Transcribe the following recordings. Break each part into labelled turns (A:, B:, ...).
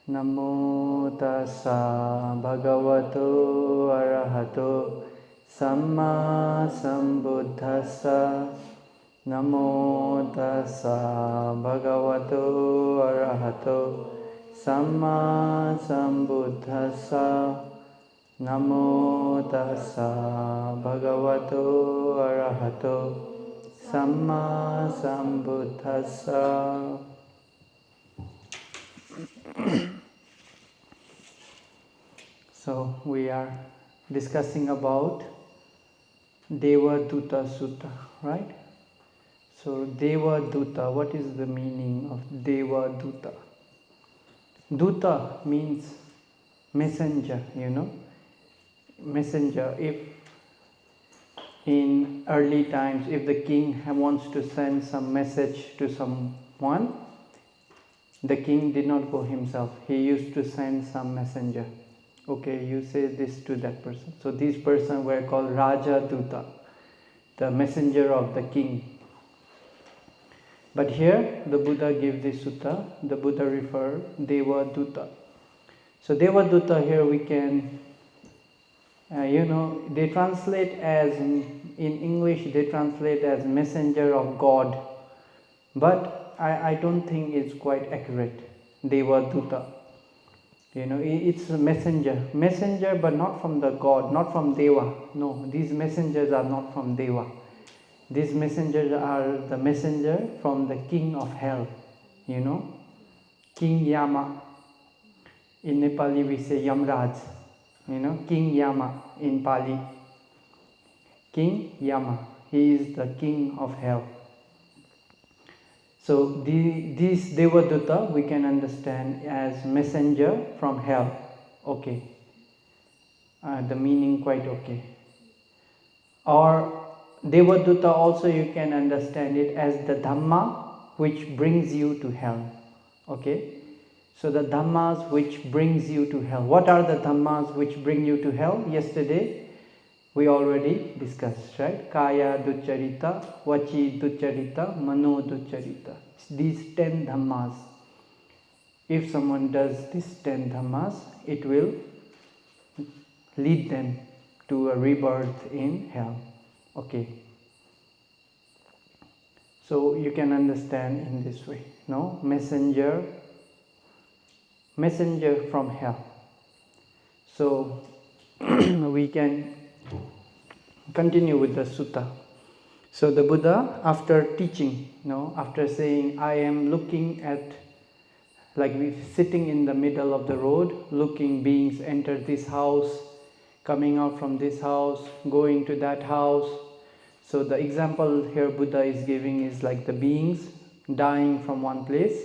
A: Namo tassa bhagavato arahato samma sambuddhassa. Namo tassa bhagavato arahato samma sambuddhassa. Namo tassa bhagavato arahato samma sambuddhassa. So we are discussing about Devaduta Sutta, right? So Devaduta, what is the meaning of Devaduta? Duta means messenger, messenger. If in early times, if the king wants to send some message to someone, the king did not go himself. He used to send some messenger. Okay, you say this to that person. So these persons were called Raja Duta, the messenger of the king. But here the Buddha gave this sutta. The Buddha referred Deva Duta. So Deva Duta here we can, they translate as, in English they translate as messenger of God. But I don't think it's quite accurate. Deva Duta. It's a messenger, but not from the God, not from Deva. No, these messengers are not from Deva. These messengers are the messenger from the king of hell, King Yama. In Nepali we say Yamraj, King Yama in Pali. King Yama, he is the king of hell. So this Devaduta we can understand as messenger from hell. Okay. The meaning quite okay. Or Devaduta also you can understand it as the Dhamma which brings you to hell. Okay. So the Dhammas which brings you to hell. What are the Dhammas which bring you to hell? Yesterday we already discussed, right? Kaya duccharita, vachi duccharita, mano duccharita. These 10 dhammas. If someone does these 10 dhammas, it will lead them to a rebirth in hell. Okay. So you can understand in this way, no? Messenger from hell. So we can continue with the sutta. So the Buddha, after teaching, after saying, I am looking at, like we sitting in the middle of the road, looking beings enter this house, coming out from this house, going to that house. So the example here Buddha is giving is like the beings dying from one place,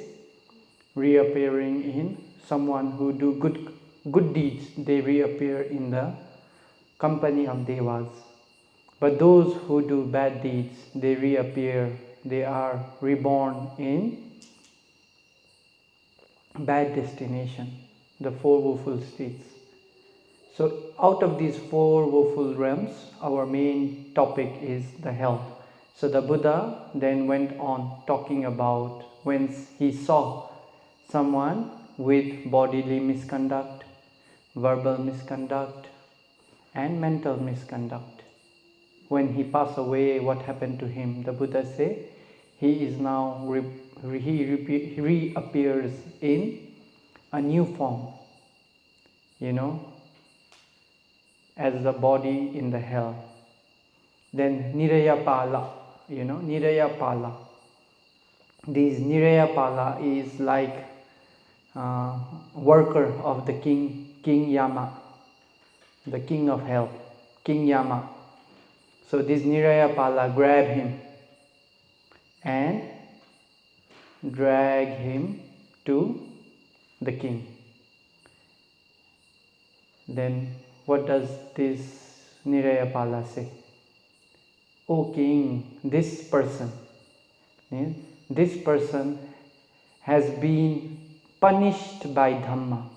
A: reappearing in someone who do good deeds, they reappear in the company of devas. But those who do bad deeds, they reappear, they are reborn in bad destination, the 4 woeful states. So out of these 4 woeful realms, our main topic is the hell. So the Buddha then went on talking about when he saw someone with bodily misconduct, verbal misconduct, and mental misconduct. When he passed away, what happened to him? The Buddha said, he is now, he reappears in a new form, as the body in the hell. Then Niraya Pala, Niraya Pala. This Niraya Pala is like worker of the King Yama, the king of hell, King Yama. So this Niraya Pala grab him and drag him to the king. Then what does this Niraya Pala say? O king, this person has been punished by Dhamma,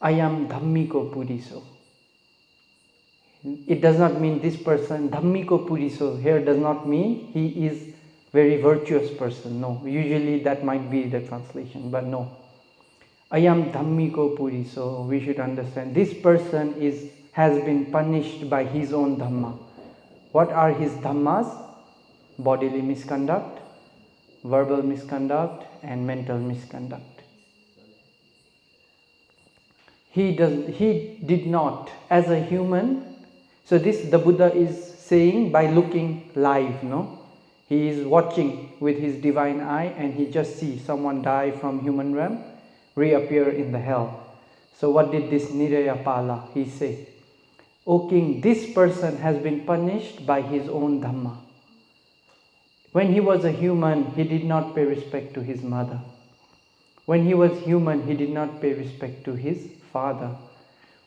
A: I am Dhammiko Puriso. It does not mean this person, Dhammiko Puriso, here does not mean he is very virtuous person. No, usually that might be the translation, but no. Ayam dhammiko puri. So we should understand this person has been punished by his own dhamma. What are his dhammas? Bodily misconduct, verbal misconduct, and mental misconduct. He did not, as a human. So the Buddha is saying by looking live, no? He is watching with his divine eye, and he just sees someone die from human realm, reappear in the hell. So what did this Niraya Pala, he say? O king, this person has been punished by his own dhamma. When he was a human, he did not pay respect to his mother. When he was human, he did not pay respect to his father.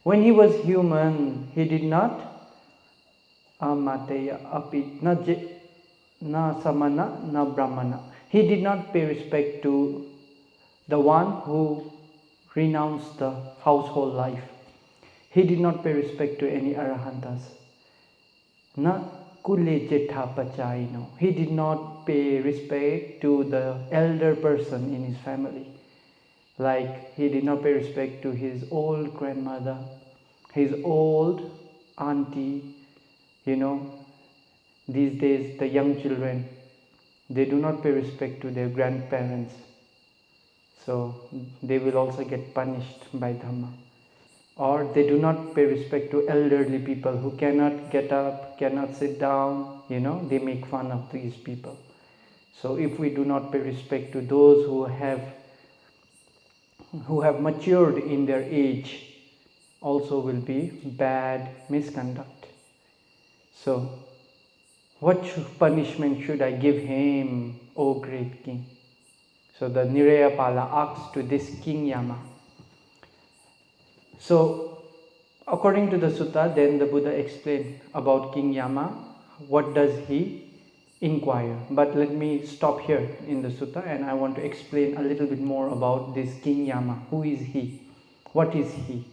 A: When he was human, he did not amateya api na samana na brahmana. He did not pay respect to the one who renounced the household life. He did not pay respect to any arahantas. Na kule jetha pachaino. He did not pay respect to the elder person in his family. Like he did not pay respect to his old grandmother, his old auntie. These days the young children, they do not pay respect to their grandparents. So they will also get punished by Dhamma. Or they do not pay respect to elderly people who cannot get up, cannot sit down, they make fun of these people. So if we do not pay respect to those who have matured in their age, also will be bad misconduct. So what punishment should I give him, O great king? So the Niraya Pala asks to this King Yama. So according to the sutta, then the Buddha explained about King Yama. What does he inquire? But let me stop here in the sutta, and I want to explain a little bit more about this King Yama. Who is he? What is he?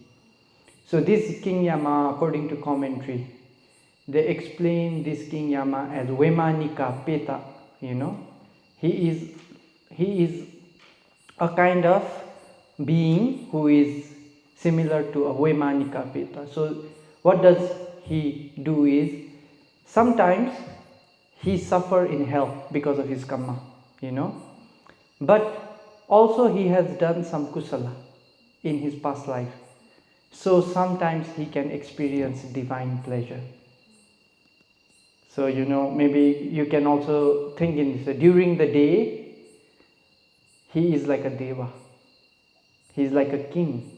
A: So this King Yama, according to commentary, they explain this King Yama as Vemanika Peta. He is a kind of being who is similar to a Vemanika Peta. So what does he do is, sometimes he suffer in hell because of his karma, but also he has done some kusala in his past life. So sometimes he can experience divine pleasure. So maybe you can also think in this, during the day he is like a deva, he is like a king.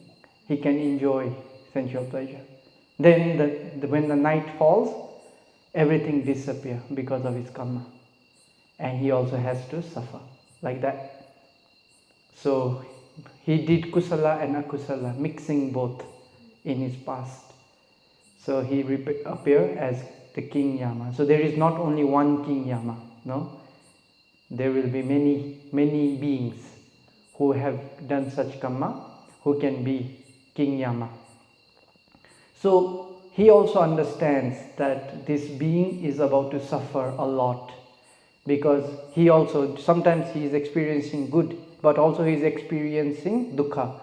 A: He can enjoy sensual pleasure. Then when the night falls, everything disappears because of his karma. And he also has to suffer like that. So he did kusala and akusala, mixing both in his past. So he appeared as the King Yama. So there is not only one King Yama, no? There will be many beings who have done such karma, who can be King Yama. So he also understands that this being is about to suffer a lot, because he also, sometimes he is experiencing good, but also he is experiencing dukkha.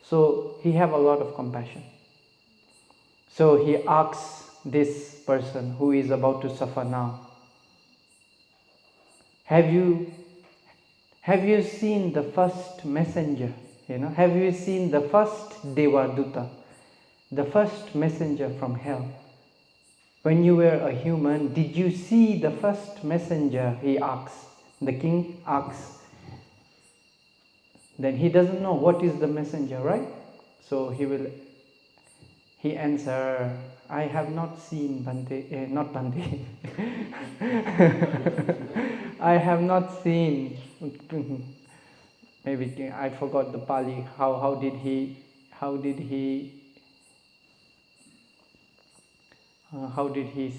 A: So he have a lot of compassion. So he asks this person who is about to suffer now, have you seen the first messenger? Have you seen the first Devaduta, the first messenger from hell? When you were a human, did you see the first messenger? He asks. The king asks. Then he doesn't know what is the messenger, right? So he answers, I have not seen Bhante, not Bhante. I have not seen. Maybe I forgot the Pali. How did he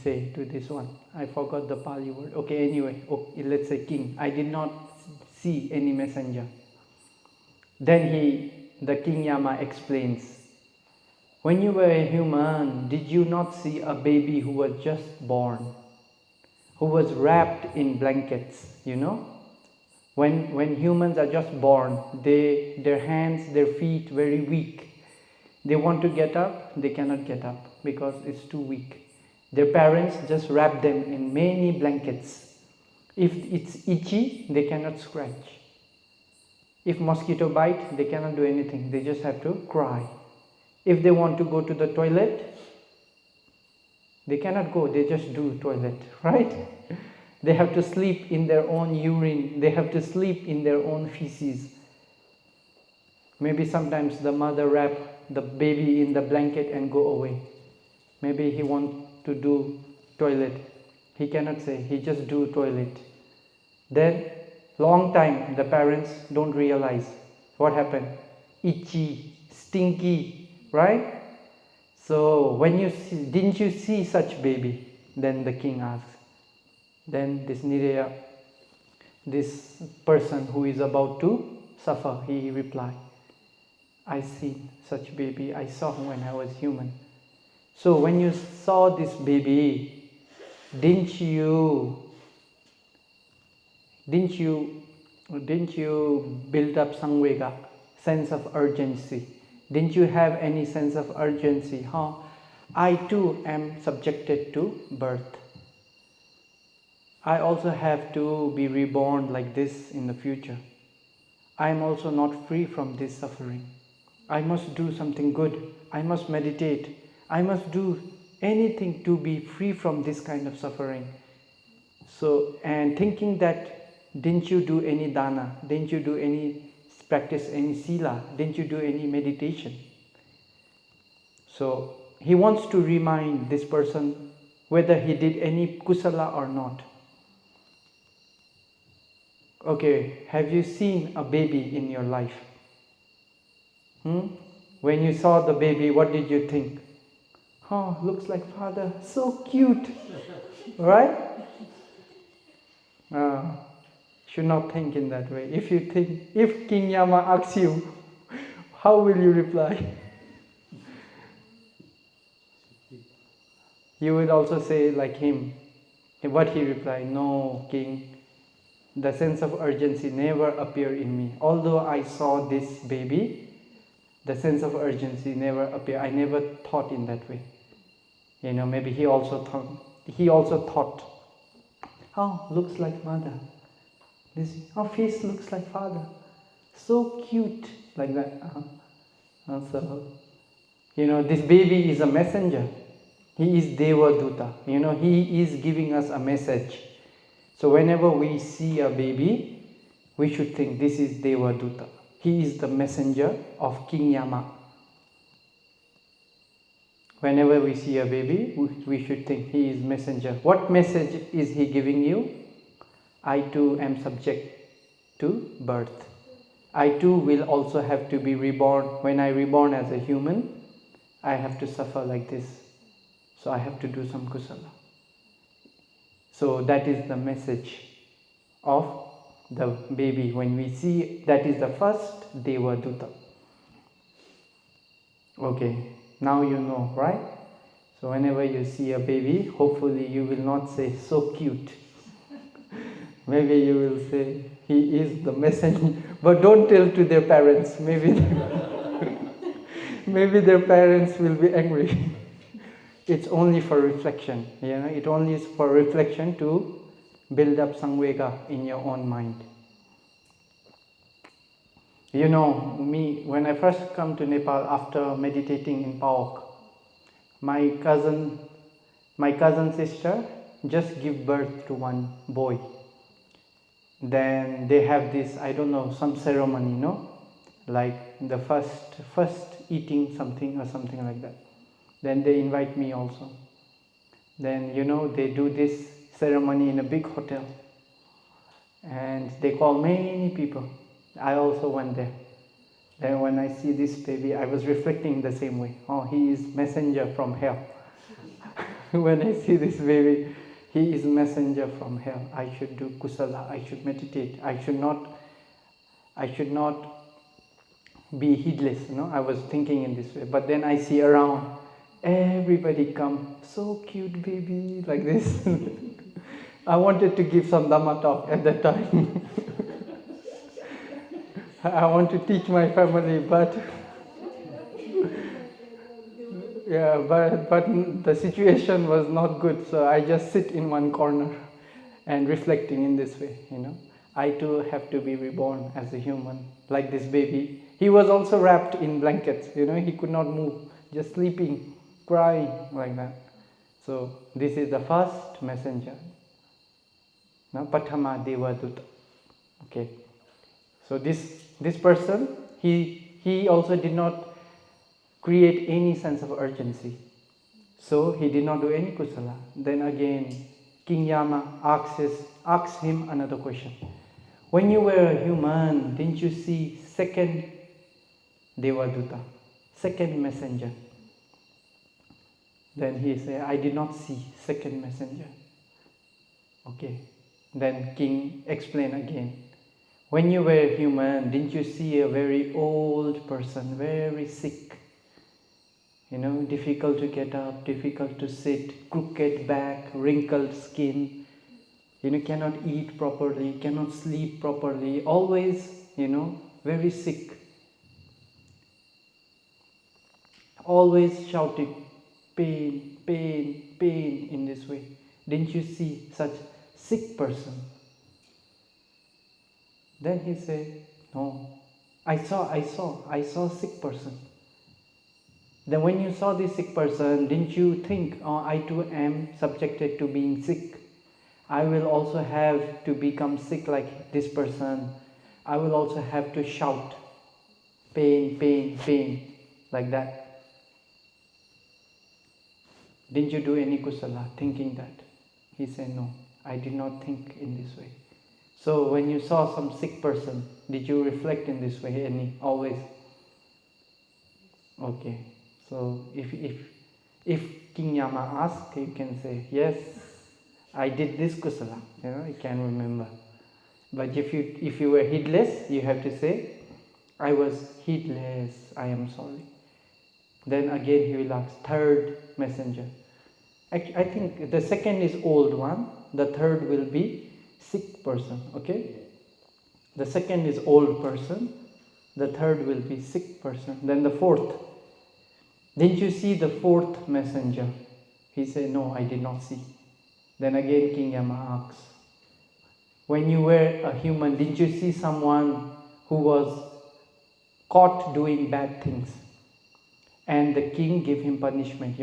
A: say to this one? I forgot the Pali word. Okay, anyway, let's say king. I did not see any messenger. Then the King Yama explains, when you were a human, did you not see a baby who was just born, who was wrapped in blankets, you know. When humans are just born, their hands, their feet very weak. They want to get up, they cannot get up because it's too weak. Their parents just wrap them in many blankets. If it's itchy, they cannot scratch. If mosquito bite, they cannot do anything. They just have to cry. If they want to go to the toilet, they cannot go. They just do toilet, right? They have to sleep in their own urine. They have to sleep in their own feces. Maybe sometimes the mother wrap the baby in the blanket and go away. Maybe he wants to do toilet. He cannot say. He just do toilet. Then long time the parents don't realize what happened. Itchy, stinky, right? So when you see, didn't you see such baby? Then the king asks. Then this Niraya, this person who is about to suffer, he replied, I seen such baby. I saw him when I was human. So when you saw this baby, didn't you build up samvega, sense of urgency? Didn't you have any sense of urgency? I too am subjected to birth. I also have to be reborn like this in the future. I am also not free from this suffering. I must do something good. I must meditate. I must do anything to be free from this kind of suffering. So, and thinking that, didn't you do any dana? Didn't you do any practice any sila? Didn't you do any meditation? So he wants to remind this person whether he did any kusala or not. Okay, have you seen a baby in your life? When you saw the baby, what did you think? Oh, looks like father, so cute, right? Should not think in that way. If you think, if King Yama asks you, how will you reply? You would also say like him. What he replied, no, king, the sense of urgency never appeared in me. Although I saw this baby, the sense of urgency never appeared. I never thought in that way. You know, maybe he also thought, oh, looks like mother. This, oh, face looks like father. So cute, like that. So, you know, this baby is a messenger. He is Deva Duta. You know, he is giving us a message. So whenever we see a baby, we should think this is Deva Duta. He is the messenger of King Yama. Whenever we see a baby, we should think he is messenger. What message is he giving you? I too am subject to birth. I too will also have to be reborn. When I reborn as a human, I have to suffer like this. So I have to do some kusala. So that is the message of the baby. When we see, that is the first Deva Duta. Okay, now you know, right? So whenever you see a baby, hopefully you will not say, so cute. Maybe you will say, he is the messenger. But don't tell to their parents. Maybe their parents will be angry. It's only for reflection. You know, it only is for reflection to build up samvega in your own mind. You know, me, when I first come to Nepal after meditating in Paok, my cousin sister just gave birth to one boy. Then they have this, I don't know, some ceremony, no? Like the first eating something or something like that. Then they invite me also. Then, you know, they do this ceremony in a big hotel. And they call many people. I also went there. Then when I see this baby, I was reflecting the same way. Oh, he is messenger from hell. When I see this baby, he is messenger from hell. I should do kusala. I should meditate. I should not be heedless. You know, I was thinking in this way. But then I see around, everybody come, so cute baby, like this. I wanted to give some Dhamma talk at that time. I want to teach my family, but yeah, but the situation was not good, so I just sit in one corner and reflecting in this way, I too have to be reborn as a human, like this baby. He was also wrapped in blankets, he could not move, just sleeping, crying like that. So this is the first messenger, Pathama Devaduta. Okay. So this person, he also did not create any sense of urgency. So he did not do any kusala. Then again, King Yama asks him another question. When you were a human, didn't you see second Devaduta, second messenger? Then he said, I did not see second messenger. Okay. Then King explained again. When you were human, didn't you see a very old person, very sick? Difficult to get up, difficult to sit, crooked back, wrinkled skin, cannot eat properly, cannot sleep properly, always, very sick. Always shouting, pain, pain, pain in this way. Didn't you see such sick person? Then he said, no, I saw sick person. Then when you saw this sick person, didn't you think, oh, I too am subjected to being sick? I will also have to become sick like this person. I will also have to shout, pain, pain, pain, like that. Didn't you do any kusala thinking that? He said, no, I did not think in this way. So when you saw some sick person, did you reflect in this way always? Okay. So if King Yama asks, you can say, yes, I did this kusala. You can remember. But if you were heedless, you have to say, I was heedless, I am sorry. Then again he will ask, third messenger. I think the second is old one, the third will be sick person, okay? The second is old person, the third will be sick person. Then the fourth. Didn't you see the fourth messenger? He said, no, I did not see. Then again King Yama asks, when you were a human, didn't you see someone who was caught doing bad things? And the king gave him punishment,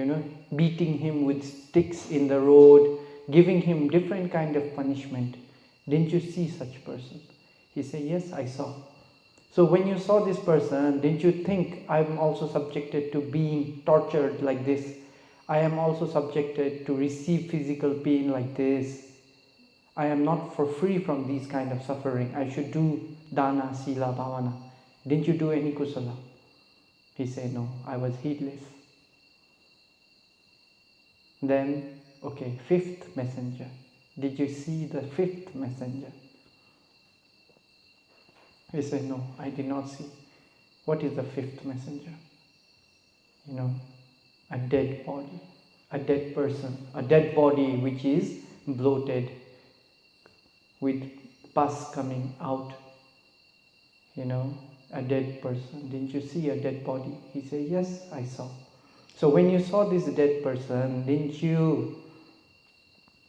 A: beating him with sticks in the road, giving him different kind of punishment. Didn't you see such person? He said, yes, I saw. So when you saw this person, didn't you think, I'm also subjected to being tortured like this? I am also subjected to receive physical pain like this. I am not for free from these kind of suffering. I should do dana, sila, bhavana. Didn't you do any kusala? He said, no, I was heedless. Then, okay, fifth messenger. Did you see the fifth messenger? He said, no, I did not see. What is the fifth messenger? A dead body, a dead person, a dead body which is bloated with pus coming out, a dead person. Didn't you see a dead body? He said, yes, I saw. So when you saw this dead person, didn't you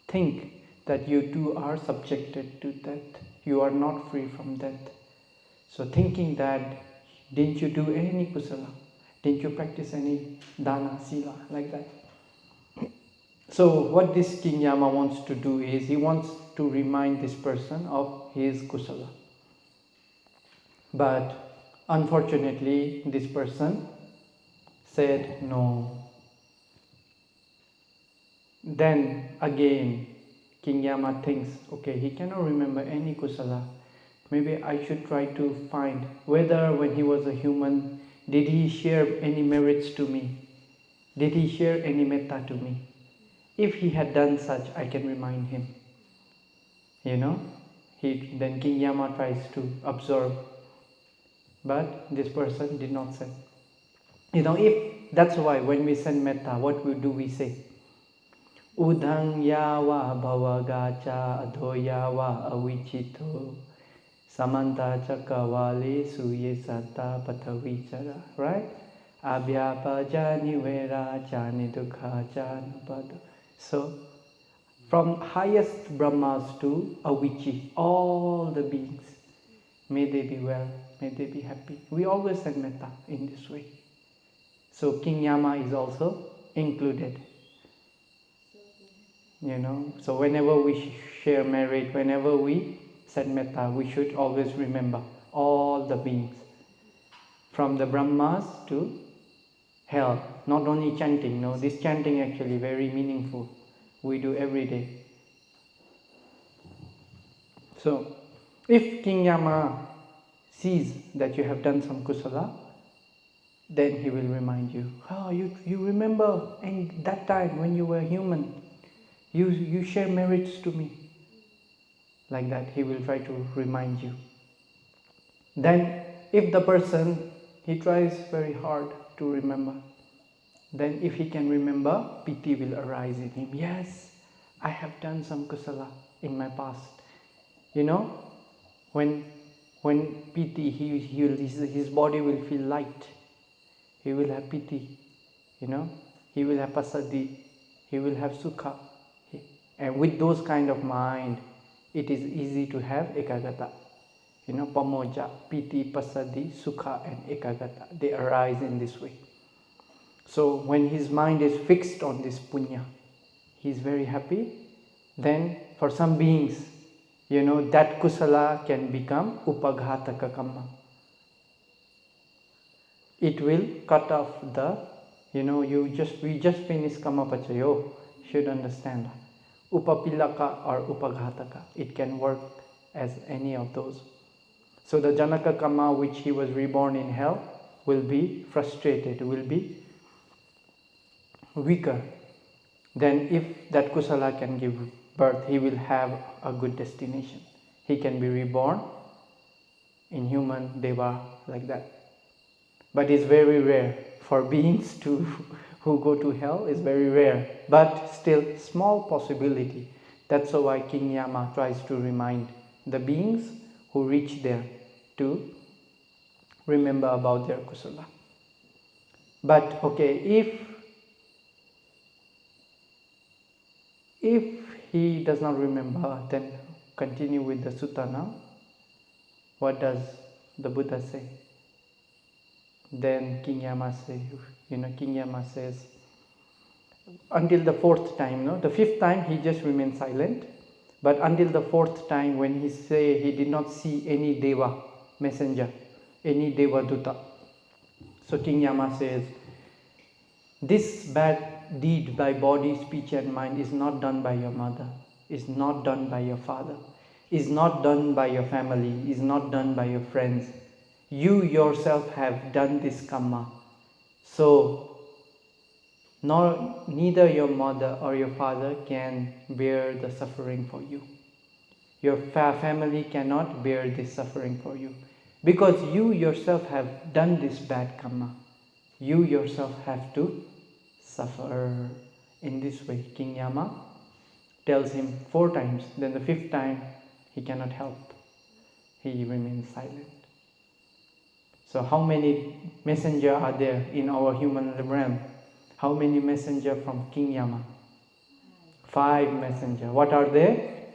A: think that you too are subjected to death? You are not free from death. So thinking that, didn't you do any kusala? Didn't you practice any dana, sila, like that? So what this King Yama wants to do is, he wants to remind this person of his kusala. But unfortunately, this person said no. Then again, King Yama thinks, okay, he cannot remember any kusala. Maybe I should try to find whether when he was a human, did he share any merits to me? Did he share any metta to me? If he had done such, I can remind him. Then King Yama tries to observe. But this person did not say. If that's why when we send metta, what do we say? Udhang yawa bhavagacha adhoyava avichito samanta chakavale suye satta pathavichara. Right? Abhyapa jani vera jani dukha jani pada. So, from highest Brahmas to Avichi, all the beings, may they be well, may they be happy. We always send metta in this way. So King Yama is also included. So whenever we share merit, whenever we send metta, we should always remember all the beings, from the Brahmas to hell. Not only chanting, no, this chanting actually very meaningful. We do every day. So, if King Yama sees that you have done some kusala, then he will remind you, you remember in that time when you were human, you share merits to me. Like that, he will try to remind you. Then, if the person, he tries very hard to remember, then if he can remember, piti will arise in him. Yes, I have done some kusala in my past. When piti, his body will feel light. He will have piti, he will have pasadi, he will have sukha. And with those kind of mind, it is easy to have ekagata. Pamoja, piti, pasadi, sukha and ekagata, they arise in this way. So when his mind is fixed on this punya, he is very happy. Then for some beings, that kusala can become upaghataka kamma. It will cut off the, we just finished kamma pachayo, should understand. Upapilaka or upaghataka, it can work as any of those. So the Janaka kamma, which he was reborn in hell, will be frustrated, will be weaker. Then if that kusala can give birth, he will have a good destination. He can be reborn in human, deva, like that. But it's very rare for beings who go to hell, is very rare. But still, small possibility. That's why King Yama tries to remind the beings who reach there to remember about their kusala. But okay, if he does not remember, then continue with the sutta now. What does the Buddha say? Then King Yama says, until the fourth time, the fifth time he just remained silent. But until the fourth time, when he did not see any deva messenger, any deva duta. So King Yama says, this bad deed by body, speech and mind is not done by your mother, is not done by your father, is not done by your family, is not done by your friends. You yourself have done this kamma. So, neither your mother or your father can bear the suffering for you. Your family cannot bear this suffering for you. Because you yourself have done this bad karma. You yourself have to suffer. In this way, King Yama tells him 4 times. Then the 5th time, he cannot help. He remains silent. So how many messengers are there in our human realm? How many messengers from King Yama? 5 messengers. What are they?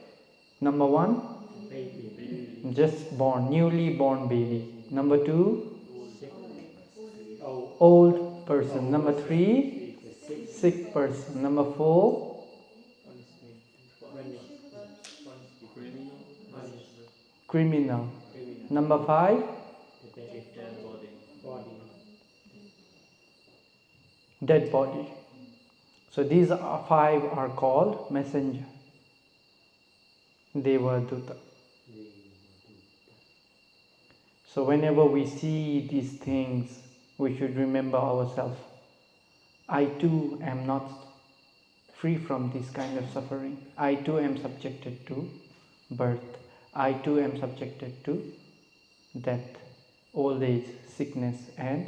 A: Number 1, baby. Just born, newly born baby. Number 2, old person. Number 3, sick person. Number 4, criminal. Number 5, dead body. So these 5 are called messenger. Devaduta. So whenever we see these things, we should remember ourselves. I too am not free from this kind of suffering. I too am subjected to birth. I too am subjected to death, old age, sickness and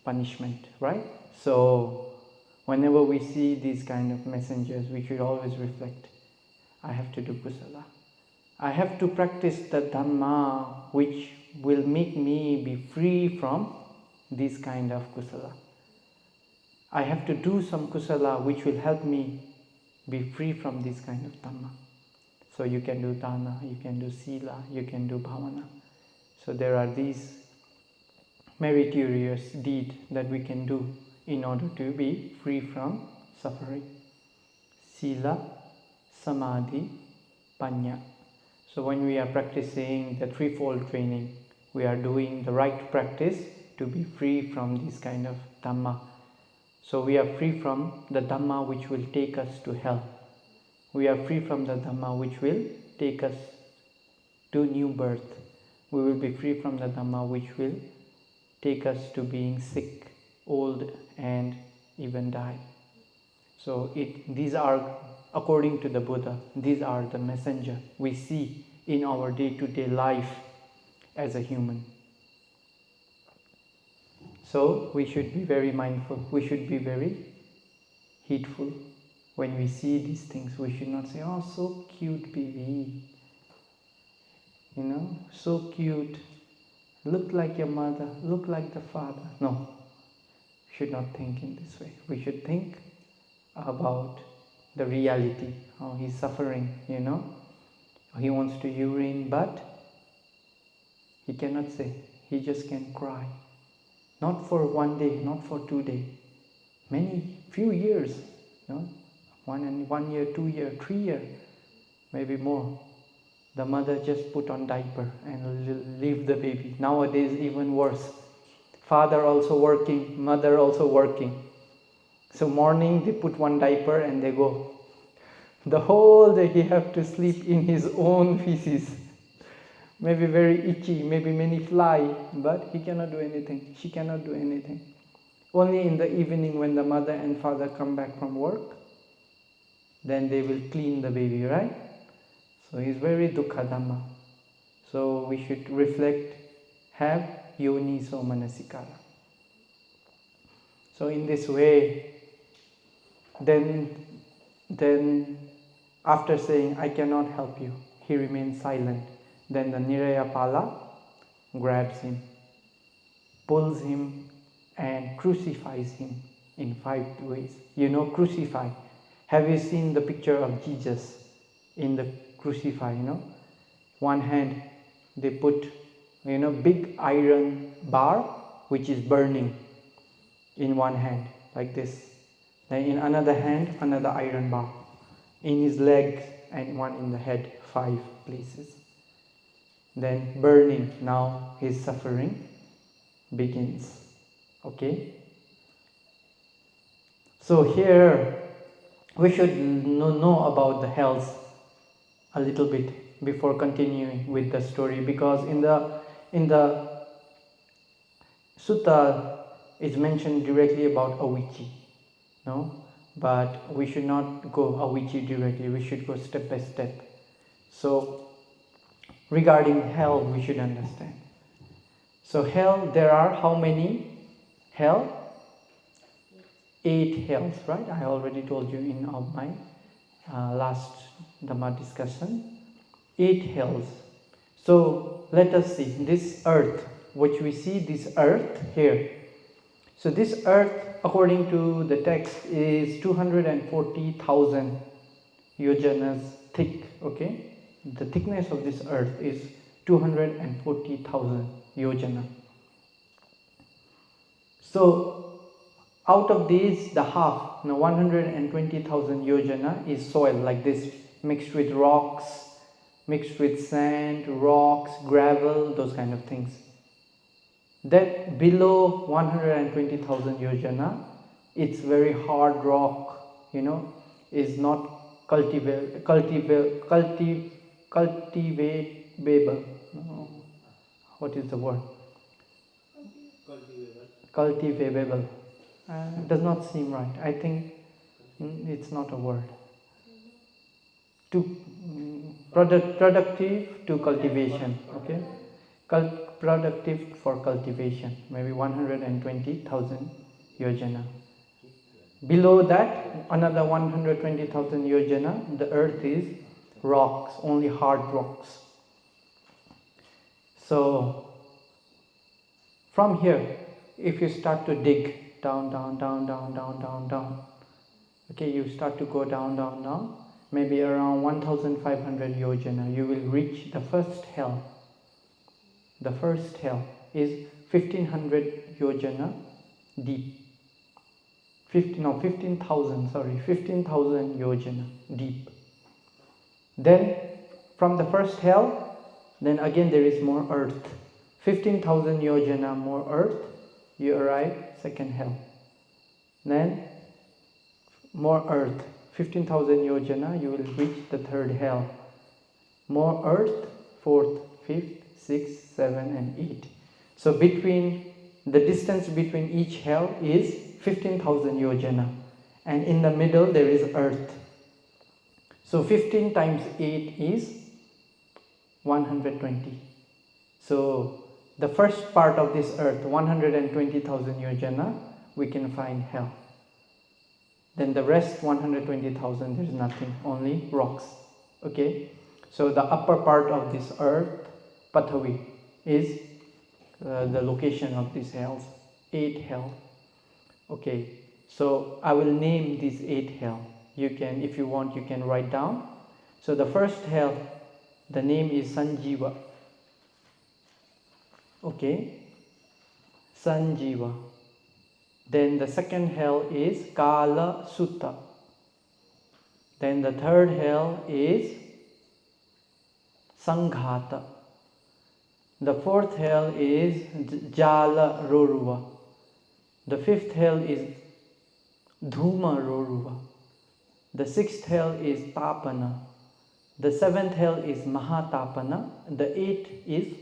A: punishment, right? So Whenever we see these kind of messengers, we should always reflect, I have to do kusala. I have to practice the Dhamma which will make me be free from this kind of kusala. I have to do some kusala which will help me be free from this kind of Dhamma. So you can do dana, you can do sila, you can do bhavana. So there are these meritorious deeds that we can do in order to be free from suffering. Sila, samadhi, panya. So when we are practicing the threefold training, we are doing the right practice to be free from this kind of Dhamma. So we are free from the Dhamma which will take us to hell. We are free from the Dhamma which will take us to new birth. We will be free from the Dhamma which will take us to being sick, old, and even die. So these are, according to the Buddha, these are the messenger we see in our day-to-day life as a human. So we should be very mindful, we should be very heedful. When we see these things, we should not say, oh, so cute baby, you know, so cute, look like your mother, look like the father. No, we should not think in this way. We should think about the reality. Oh, he's suffering, you know, he wants to urine, but he cannot say, he just can cry. Not for 1 day, not for 2 days, few years, you know, 1 year, 2 year, 3 year, maybe more. The mother just put on diaper and leave the baby. Nowadays even worse. Father also working, mother also working. So morning they put one diaper and they go. The whole day he have to sleep in his own feces. Maybe very itchy, maybe many fly, but he cannot do anything. She cannot do anything. Only in the evening when the mother and father come back from work, then they will clean the baby, right? So he's very dukkha dhamma. So we should reflect, have yoni so manasikara. So in this way, then after saying, I cannot help you, he remains silent. Then the Niraya Pala grabs him, pulls him and crucifies him in 5 ways. You know, crucify. Have you seen the picture of Jesus in the crucify, you know? One hand they put, you know, big iron bar which is burning in one hand, like this. Then in another hand, another iron bar. In his legs and one in the head, 5 places. Then burning, now his suffering begins. Okay? So here we should know about the hells a little bit before continuing with the story, because in the sutta it's mentioned directly about Avicii, no? But we should not go Avicii directly, we should go step by step. So regarding hell, we should understand. So hell, there are how many hell? 8 hells, right? I already told you in my last Dhamma discussion. 8 hells. So let us see this earth, which we see this earth here. So this earth, according to the text, is 240,000 yojanas thick. Okay, the thickness of this earth is 240,000 yojana. So out of these, the half, 120,000 yojana is soil like this, mixed with rocks, mixed with sand, rocks, gravel, those kind of things. That below 120,000 yojana, it's very hard rock, you know, is not cultivable. What is the word? Cultivable. Does not seem right. I think it's not a word. Productive to cultivation. Okay, productive for cultivation. Maybe 120,000 yojana. Below that, another 120,000 yojana, the earth is rocks, only hard rocks. So from here, if you start to dig down, okay, you start to go down, maybe around 1,500 yojana, you will reach the first hell. The first hell is 1,500 yojana deep. 15,000 yojana deep. Then from the first hell, then again there is more earth. 15,000 yojana more earth, you arrive second hell. Then more earth, 15,000 yojana, you will reach the third hell. More earth, fourth, fifth, sixth, seventh and eighth. So between the distance between each hell is 15,000 yojana, and in the middle there is earth. So 15 times 8 is 120. So the first part of this earth, 120,000 yojana, we can find hell. Then the rest 120,000, there is nothing, only rocks. Okay, so the upper part of this earth, Pathavi, is the location of these hells, 8 hell. Okay, so I will name these 8 hell. You can, if you want, you can write down. So the first hell, the name is Sañjīva. Okay, Sañjīva. Then the second hell is Kālasutta. Then the third hell is Sanghata. The fourth hell is Jala Roruva. The fifth hell is Dhuma Roruva. The sixth hell is Tapana. The seventh hell is Mahatapana. The eighth is,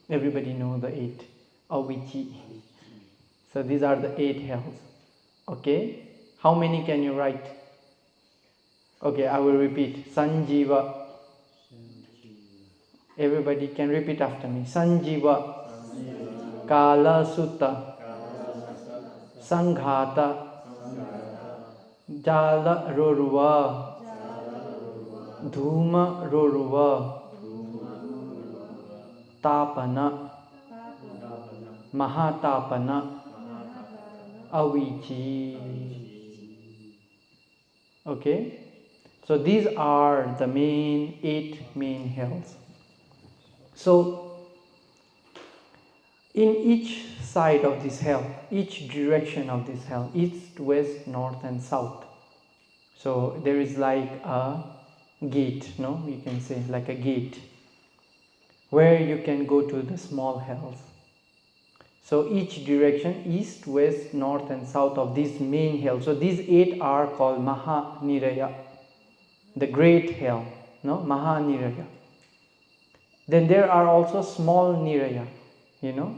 A: everybody know the eight, Avici. So these are the 8 hells. Okay, how many can you write? Okay, I will repeat. Sañjīva. Everybody can repeat after me. Sañjīva, Kālasutta, Sanghata, Jala Roruva, Dhuma Roruva, Tapana, Mahatapana, Avici. Okay, so these are the main 8 main hells. So in each side of this hell, each direction of this hell, east, west, north and south, so there is like a gate, no, you can say like a gate where you can go to the small hells. So each direction, east, west, north and south of these main hells. So these 8 are called Niraya, the great hell, no, Niraya. Then there are also small Niraya, you know.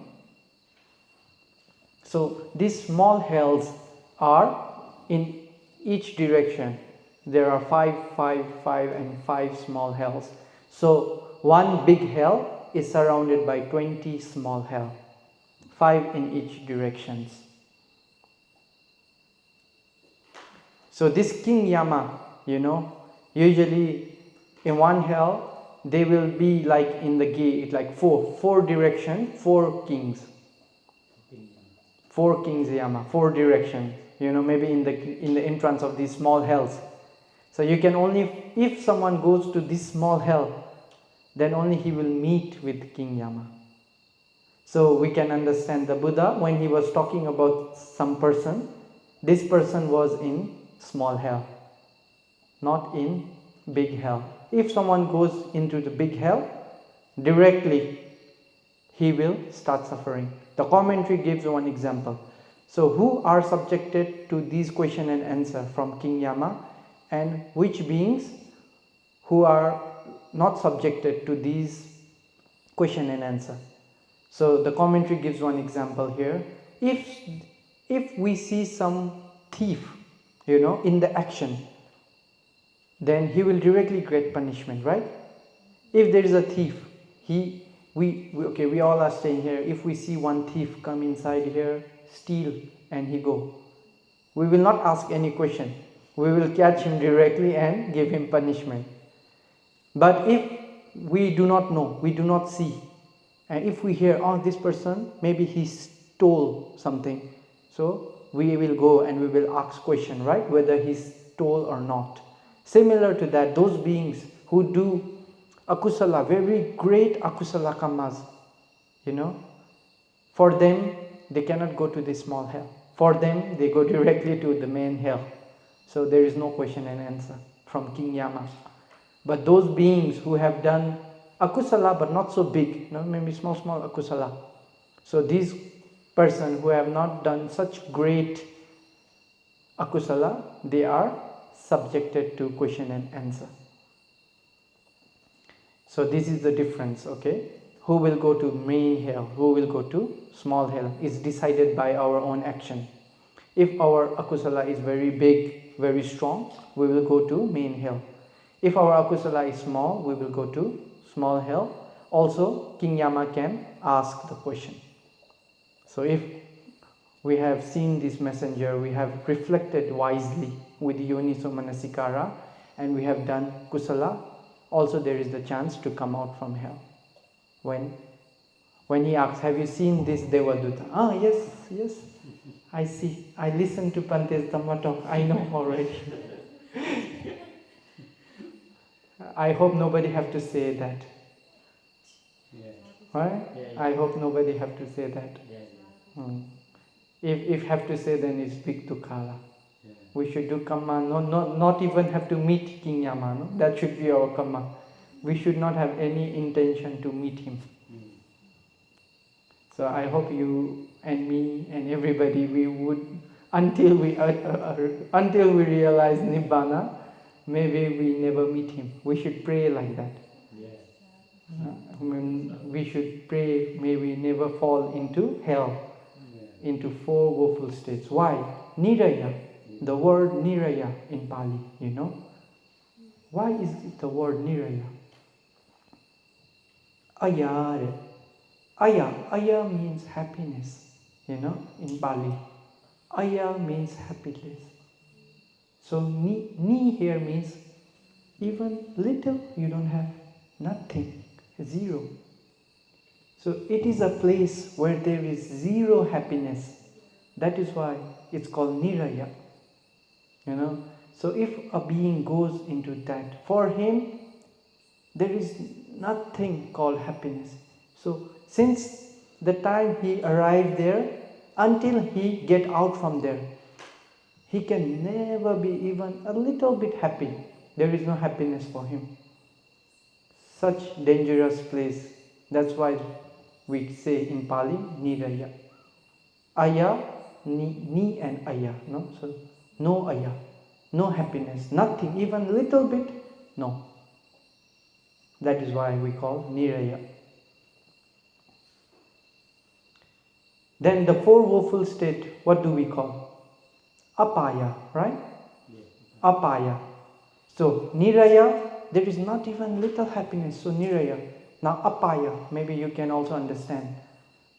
A: So these small hells are in each direction. There are 5, 5, 5 and 5 small hells. So one big hell is surrounded by 20 small hell. 5 in each directions. So this King Yama, you know, usually in one hell they will be like in the gate, like four direction, 4 kings. 4 kings Yama, 4 direction, you know, maybe in the entrance of these small hells. So you can only, if someone goes to this small hell, then only he will meet with King Yama. So we can understand the Buddha, when he was talking about some person, this person was in small hell, not in big hell. If someone goes into the big hell, directly he will start suffering. The commentary gives one example. So who are subjected to these question and answer from King Yama, and which beings who are not subjected to these question and answer? So the commentary gives one example here. If we see some thief, you know, in the action, then he will directly get punishment, right? If there is a thief, we all are staying here. If we see one thief come inside here, steal, and he go, We will not ask any question. We will catch him directly and give him punishment. But if we do not know, we do not see, and if we hear, oh, this person, maybe he stole something, so we will go and we will ask question, right, whether he stole or not. Similar to that, those beings who do akusala, very great akusala karmas, for them, they cannot go to the small hell. For them, they go directly to the main hell. So there is no question and answer from King Yama. But those beings who have done akusala but not so big, maybe small akusala. So these persons who have not done such great akusala, they are subjected to question and answer. So this is the difference, okay? Who will go to main hell, who will go to small hell is decided by our own action. If our akusala is very big, very strong, we will go to main hell. If our akusala is small, we will go to small hell. Also, King Yama can ask the question. So if we have seen this messenger, we have reflected wisely with Yoniso Manasikara, and we have done kusala, also there is the chance to come out from hell. When he asks, have you seen this Devaduta? Ah, yes, I see. I listened to Bhante's Dhamma talk. I know already. I hope nobody have to say that.
B: Yeah.
A: Right?
B: Yeah.
A: I hope nobody have to say that.
B: Yeah.
A: If have to say, then it's big tukala.
B: Yeah.
A: We should do karma, not even have to meet King Yama. No? That should be our karma. We should not have any intention to meet him. So I hope you and me and everybody, we would, until we realize Nibbana, maybe we never meet him. We should pray like that.
B: Yeah.
A: We should pray, may we never fall into hell, into four woeful states. Why? Niraya, the word Niraya in Pali, Why is it the word Niraya? Aya means happiness, in Pali. Aya means happiness. So ni here means even little you don't have, nothing, zero. So it is a place where there is zero happiness. That is why it's called Niraya. So if a being goes into that, for him there is nothing called happiness. So since the time he arrived there until he get out from there, he can never be even a little bit happy. There is no happiness for him. Such dangerous place. That's why we say in Pali, Niraya. Aya, ni and aya. So no aya, no happiness, nothing, even little bit, no. That is why we call Niraya. Then the four woeful state, what do we call? Apaya, right?
B: Yeah.
A: Apaya. So Niraya, there is not even little happiness. So Niraya. Now Apaya, maybe you can also understand.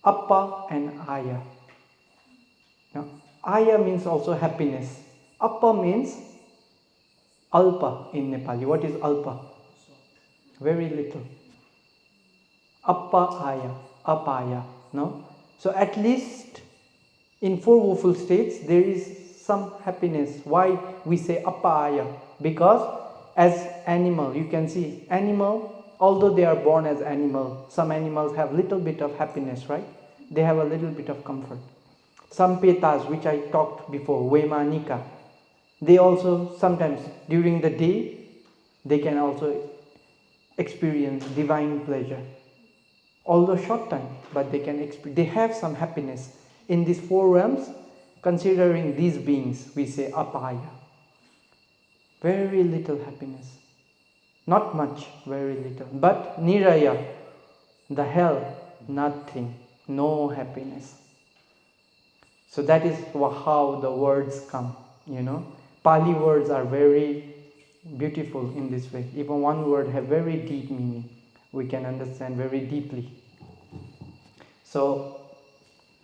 A: Appa and Aya. Now Aya means also happiness. Appa means Alpa in Nepali. What is Alpa? Very little. Appa Aya, Apaya. No? So at least in four woeful states there is some happiness. Why we say Apaya? Because as animal, you can see animal, although they are born as animal, some animals have little bit of happiness, right? They have a little bit of comfort. Some petas, which I talked before, Vemanika, they also sometimes during the day they can also experience divine pleasure. Although short time, but they have some happiness. In these four realms, considering these beings, we say Apaya. Very little happiness. Not much, very little. But Niraya, the hell, nothing, no happiness. So that is how the words come, Pali words are very beautiful in this way. Even one word have very deep meaning. We can understand very deeply. So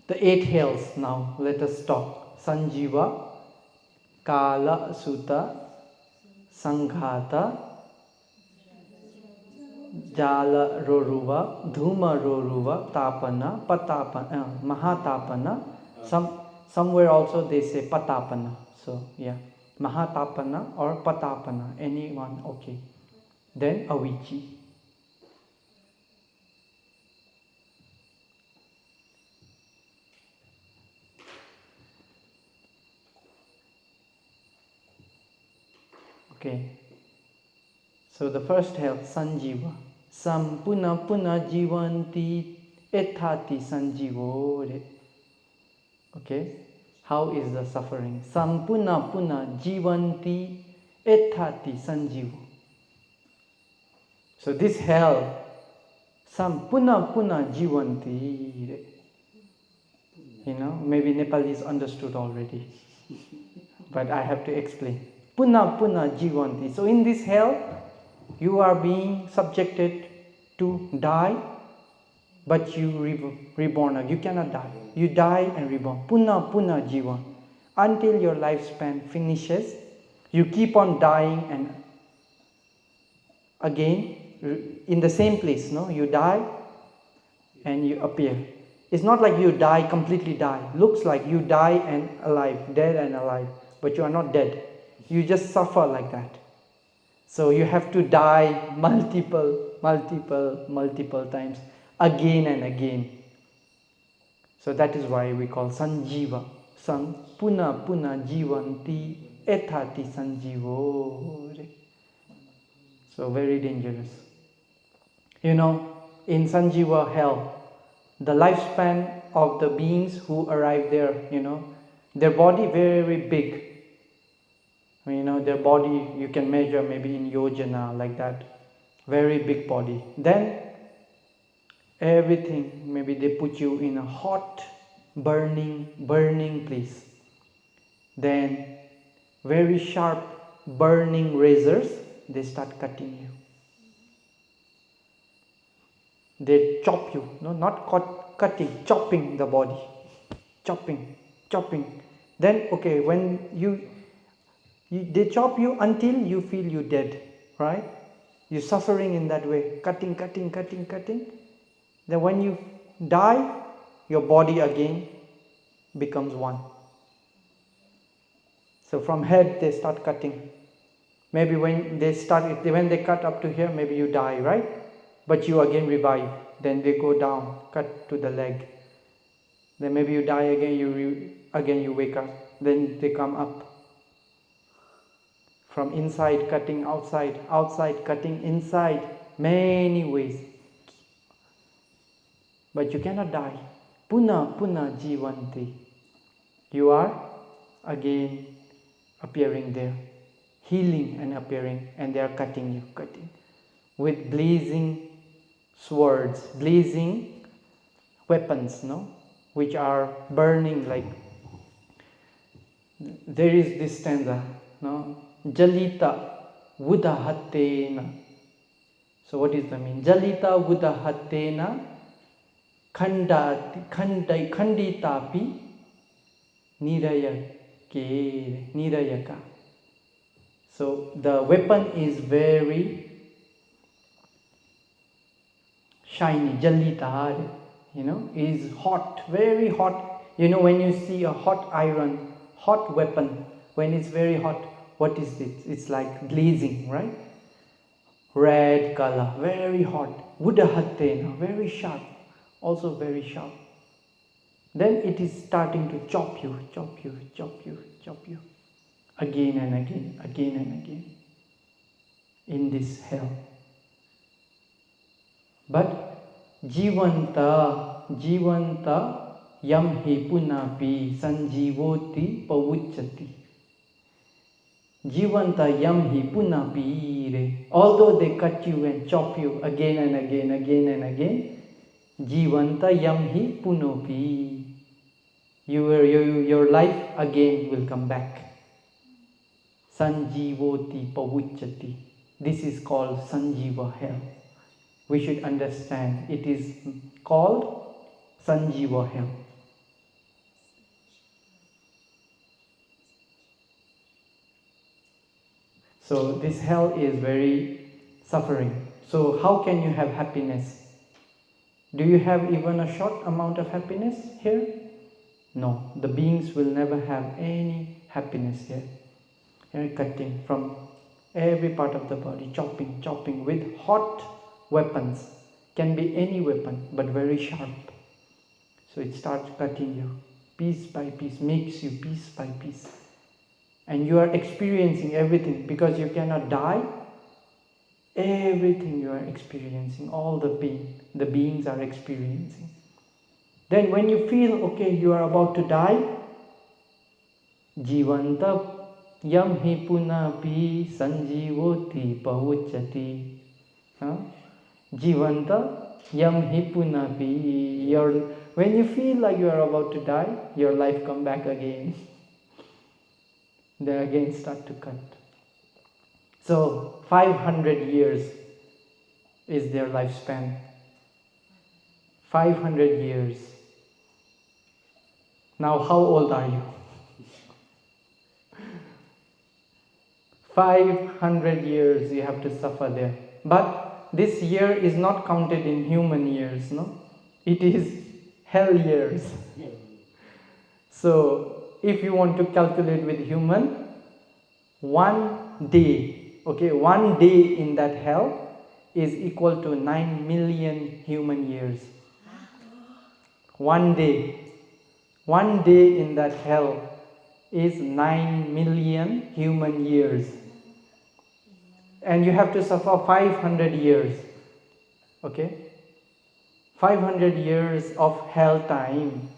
A: the 8 hells now, let us talk. Sañjīva, Kālasutta, Sanghata, Jala Roruva, Dhuma Roruva, Tapana, Patapana, Mahatapana. Somewhere also they say Patapana. So yeah, Mahatapana or Patapana, anyone, okay. Then Avicii. Okay. So the first hell, Sañjīva. Sam puna puna jivanti ethati sanjivo. Okay. How is the suffering? Sam puna puna jivanti ethati sanjivo. So this hell, sam puna puna jivanti. You know, maybe Nepalese understood already. But I have to explain. Puna puna jivanti. So in this hell, you are being subjected to die, but you reborn. You cannot die. You die and reborn. Puna puna jivan. Until your lifespan finishes, you keep on dying and again in the same place. No, you die and you appear. It's not like you die, completely die. Looks like you die and alive, dead and alive, but you are not dead. You just suffer like that. So you have to die multiple times, again and again. So that is why we call Sañjīva. Puna puna jivanti ethati sanjivo. So very dangerous. You know, in Sañjīva Hell, the lifespan of the beings who arrive there, you know, their body very big. You know, their body you can measure maybe in yojana, like that. Very big body. Then everything, maybe they put you in a hot, burning place. Then very sharp, burning razors, they start cutting you. They chop you, no, not cutting, chopping the body. Chopping. Then, okay, when they chop you until you feel you dead, right? You're suffering in that way, cutting. Then when you die, your body again becomes one. So from head they start cutting. Maybe when they cut up to here, maybe you die, right? But you again revive. Then they go down, cut to the leg. Then maybe you die again, you wake up. Then they come up. From inside cutting outside, outside cutting inside, many ways. But you cannot die. Puna jivanti. You are again appearing there, healing and appearing, and they are cutting you, with blazing swords, blazing weapons, no, which are burning like. There is this stanza, no, Jalita Vudahatena. So what is the mean? Jalita Vudahatena Khanditapi Nirayaka. So the weapon is very shiny, Jalita, you know, is hot, very hot. You know, when you see a hot iron, hot weapon, when it's very hot, what is it? It's like blazing, right? Red color, very hot. Vudahatena, very sharp, also very sharp. Then it is starting to chop you. Again and again. In this hell. But Jivanta yam hi punapi sanjivoti pavuchati. Jivanta yam hi punapi. Although they cut you and chop you again and again, Jivanta yam hi punopi. Your life again will come back. Sanjivoti pavuchati. This is called Sañjīva Hell. We should understand it is called Sañjīva Hell. So this hell is very suffering. So how can you have happiness? Do you have even a short amount of happiness here? No, the beings will never have any happiness here. Here cutting from every part of the body, chopping with hot weapons. Can be any weapon, but very sharp. So it starts cutting you piece by piece, makes you piece by piece. And you are experiencing everything because you cannot die. Everything you are experiencing, all the pain, the beings are experiencing. Then when you feel, okay, you are about to die, Jivanta yam hi punapi sanjivoti pavuchati. Jivanta yam hi punapi. When you feel like you are about to die, your life come back again. They again start to cut. So 500 years is their lifespan. 500 years. Now how old are you? 500 years you have to suffer there. But this year is not counted in human years, no? It is hell years. So if you want to calculate with human, 1 day, okay, 1 day in that hell is equal to 9 million human years. 1 day. 1 day in that hell is 9 million human years. And you have to suffer 500 years. Okay? 500 years of hell time.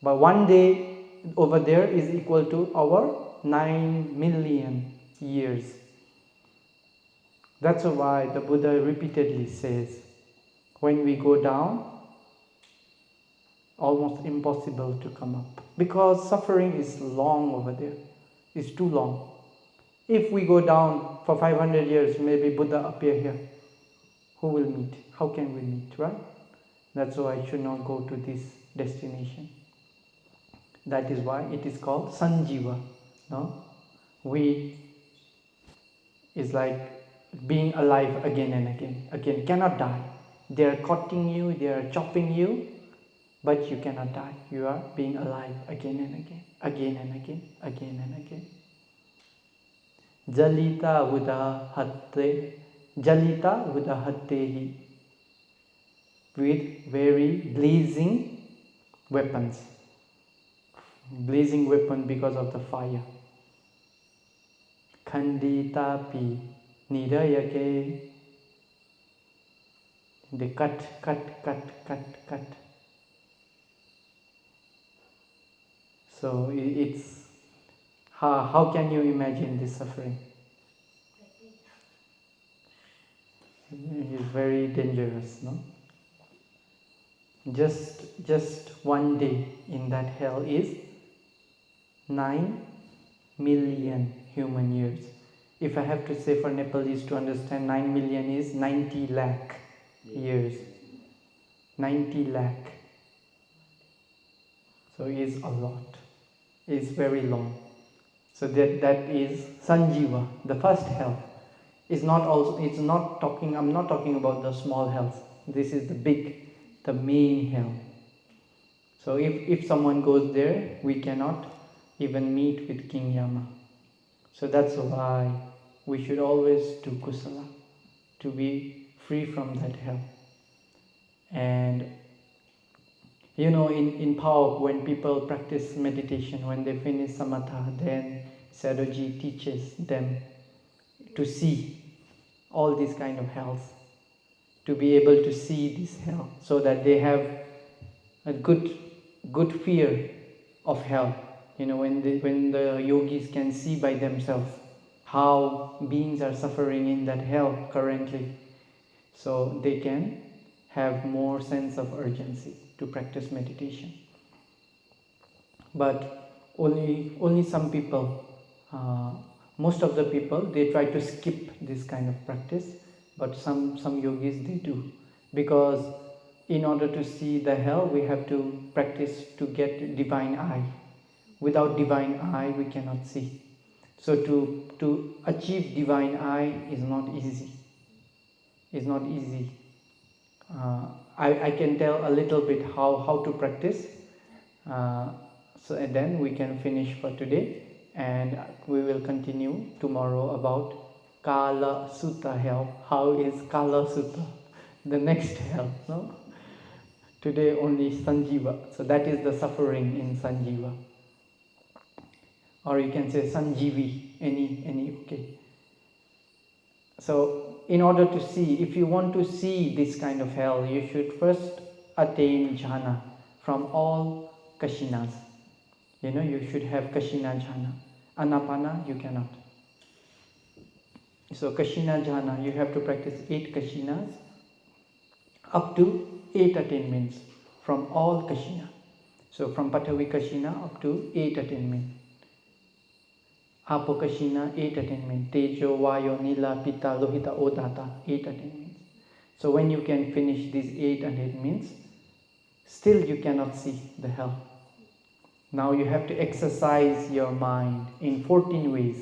A: But 1 day over there is equal to our 9 million years. That's why the Buddha repeatedly says, when we go down, almost impossible to come up. Because suffering is long over there. It's too long. If we go down for 500 years, maybe Buddha appear here. Who will meet? How can we meet, right? That's why I should not go to this destination. That is why it is called Sañjīva. No? We is like being alive again and again. Again, cannot die. They are cutting you, they are chopping you, but you cannot die. You are being alive again and again, again and again, again and again. Jalita udahattehi, with very blazing weapons. Blazing weapon because of the fire. Khanditapi Niraya, they cut. So it's how can you imagine this suffering? It is very dangerous, no? Just 1 day in that hell is 9 million human years. If I have to say for Nepalese to understand, 9 million is 90 lakh years. 90 lakh. So it is a lot. It is very long. So that is Sañjīva, the first hell. I'm not talking about the small hells. This is the main hell. So if someone goes there, we cannot even meet with King Yama. So that's why we should always do kusala, to be free from that hell. And in PAOK, when people practice meditation, when they finish samatha, then Sadhuji teaches them to see all these kind of hells, to be able to see this hell, so that they have a good fear of hell. When the yogis can see by themselves how beings are suffering in that hell currently, so they can have more sense of urgency to practice meditation. But only some people, most of the people, they try to skip this kind of practice, but some yogis, they do, because in order to see the hell, we have to practice to get divine eye. Without divine eye, we cannot see. So to to achieve divine I is not easy. It's not easy. I can tell a little bit how to practice. And then we can finish for today, and we will continue tomorrow about Kālasutta hell. How is Kālasutta? The next hell, no? Today only Sañjīva. So that is the suffering in Sañjīva. Or you can say Sañjīvi, any, okay. So in order to see, if you want to see this kind of hell, you should first attain jhana from all kashinas. You should have kashina jhana. Anapana, you cannot. So kashina jhana, you have to practice 8 kashinas up to 8 attainments from all kashina. So from Patavi kashina up to 8 attainment. Apo kashina 8 attainment. Tejo, Vayo, Nila, Pitta, Lohita, Odata 8 attainments. So when you can finish these 8 attainments, still you cannot see the hell. Now you have to exercise your mind in 14 ways.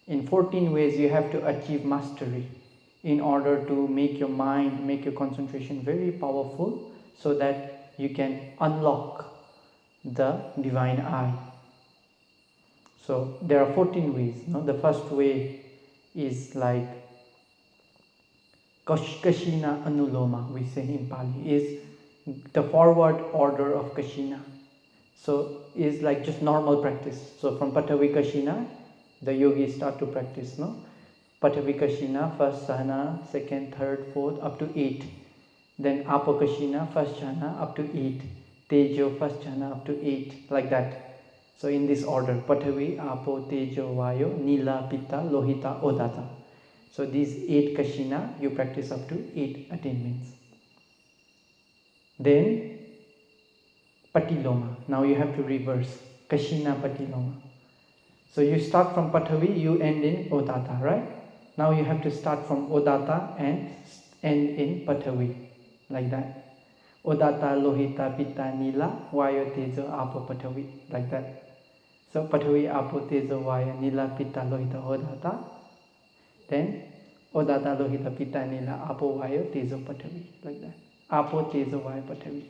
A: In 14 ways you have to achieve mastery in order to make your mind, make your concentration very powerful, so that you can unlock the divine I. So there are 14 ways. No? The first way is like Kashina Anuloma, we say in Pali, is the forward order of Kashina. So is like just normal practice. So from Patavi Kashina, the yogis start to practice, no? Patavi Kashina, first jhana, second, third, fourth, up to 8. Then Apo Kashina, first jhana, up to 8. Tejo, first jhana, up to 8, like that. So in this order, Patavi, Apo, Tejo, Vayo, Nila, Pitta, Lohita, Odata. So these 8 Kashina, you practice up to 8 attainments. Then Patiloma. Now you have to reverse. Kashina Patiloma. So you start from Patavi, you end in Odata, right? Now you have to start from Odata and end in Patavi. Like that. Odata, Lohita, Pitta, Nila, Vayo, Tejo, Apo, Patavi. Like that. So Patavi, Apo, Tejo, Vayo, Nila, Pitta, Lohita, Odata. Then Odata, Lohita, Pitta, Nila, Apo, Vayo, Tejo, Patavi. Like that. Apo, Tejo, Vayo, Patavi.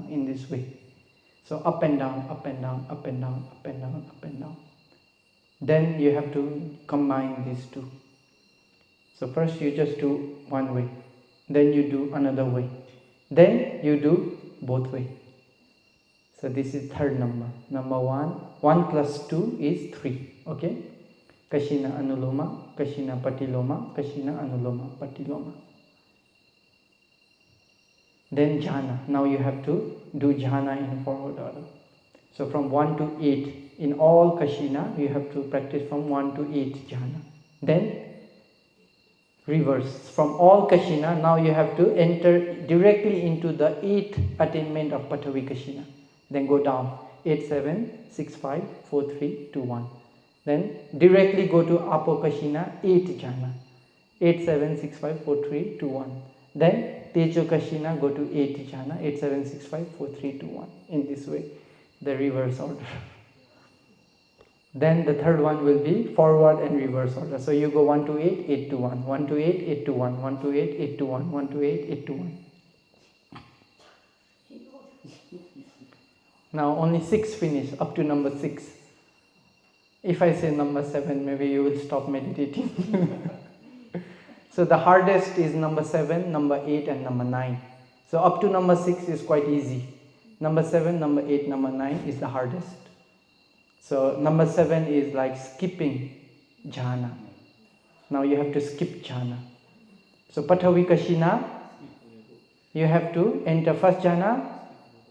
A: In this way. So up and down, up and down, up and down, up and down, up and down. Then you have to combine these two. So first you just do one way. Then you do another way. Then you do both way. So this is third number. Number 1. 1 plus 2 is 3. Okay? Kashina Anuloma, Kashina Patiloma, Kashina Anuloma, Patiloma. Then jhana. Now you have to do jhana in forward order. So from 1 to 8, in all kashina, you have to practice from 1 to 8 jhana. Then reverse. From all kashina, now you have to enter directly into the 8th attainment of Patavi kashina. Then go down. 8, 7, 6, 5, 4, 3, 2, 1. Then directly go to Apo kashina, 8 jhana. 8, 7, 6, 5, 4, 3, 2, 1. Then Tejo Kashina, go to 8 jhana, 8, 7, 6, 5, 4, 3, 2, 1. In this way, the reverse order. Then the third one will be forward and reverse order. So you go 1 to 8, 8 to 1, 1 to 8, 8 to 1, 1 to 8, 8 to 1, 1 to 8, 8 to 1. Now only 6 finish, up to number 6. If I say number 7, maybe you will stop meditating. So the hardest is number 7, number 8 and number 9. So up to number 6 is quite easy. Number 7, number 8, number 9 is the hardest. So number 7 is like skipping jhana. Now you have to skip jhana. So Patavi Kashina, you have to enter first jhana,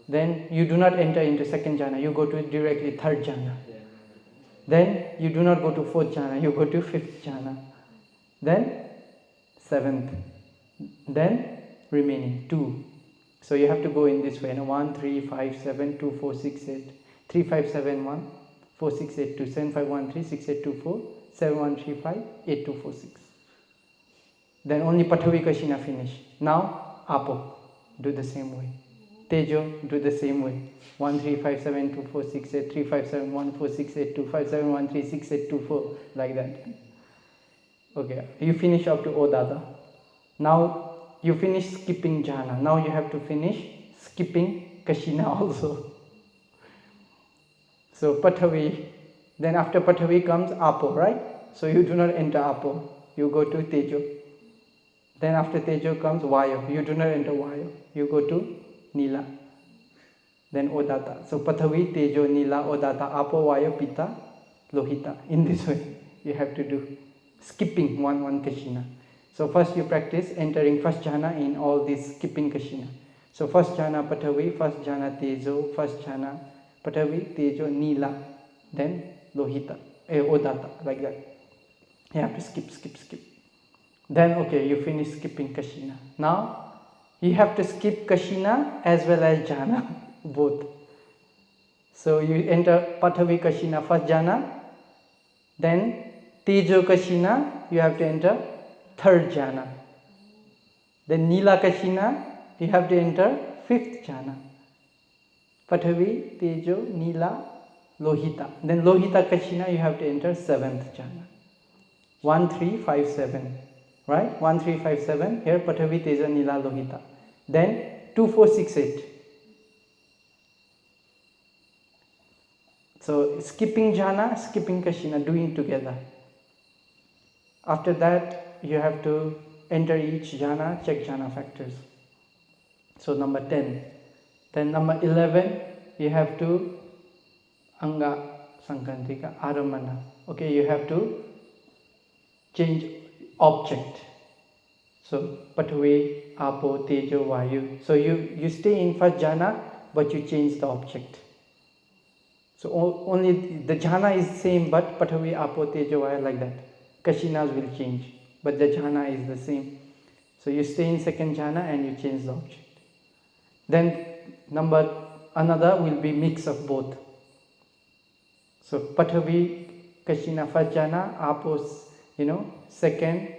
A: then you do not enter into second jhana, you go to directly third jhana. Then you do not go to fourth jhana, you go to fifth jhana. Then 7th, then remaining 2. So you have to go in this way. 1, 3, 5, 7, 2, 4, 6, 8. 3, 5, 7, 1, 4, 6, 8, 2, 7, 5, 1, 3, 6, 8, 2, 4, 7, 1, 3, 5, 8, 2, 4, 6. Then only Patavi Kashina finish. Now Apo, do the same way. Tejo, do the same way. 1 3 5 7 2 4 6 8 3 5 7 1 4 6 8 2 5 7 1 3 6 8 2 4, like that. Okay, you finish up to Odada. Now you finish skipping jhana. Now you have to finish skipping Kashina also. So Pathavi, then after Pathavi comes Apo, right? So you do not enter Apo, you go to Tejo. Then after Tejo comes Vayu, you do not enter Vayu, you go to Nila. Then Odata. So Pathavi, Tejo, Nila, Odata, Apo, Vayu, Pitta, Lohita. In this way you have to do, skipping one Kashina. So first you practice entering first jhana in all these skipping Kashina. So first jhana Pathavi, first jhana Tejo, first jhana Pathavi, Tejo, Nila, then Lohita, Odata, like that. You have to skip. Then okay, you finish skipping Kashina. Now you have to skip Kashina as well as jhana, both. So you enter Pathavi Kashina, first jhana, then Tejo Kashina, you have to enter third jhana. Then Nila Kashina, you have to enter fifth jhana. Pathavi, Tejo, Nila, Lohita. Then Lohita Kashina, you have to enter seventh jhana. 1 3 5 7, right? 1 3 5 7. Here Pathavi, Tejo, Nila, Lohita. Then 2 4 6 8. So skipping jhana, skipping Kashina, doing together. After that, you have to enter each jhana, check jhana factors. So number 10. Then number 11, you have to Anga Sankantika Aramana. Okay, you have to change object. So Pathavi, Apo, Tejo, Vayu. So you stay in first jhana, but you change the object. So only the jhana is same, but Pathavi, Apo, Tejo, Vayu, like that. Kashinas will change, but the jhana is the same. So you stay in second jhana and you change the object. Then another will be mix of both. So Pathavi Kashina first jhana, Apo, second.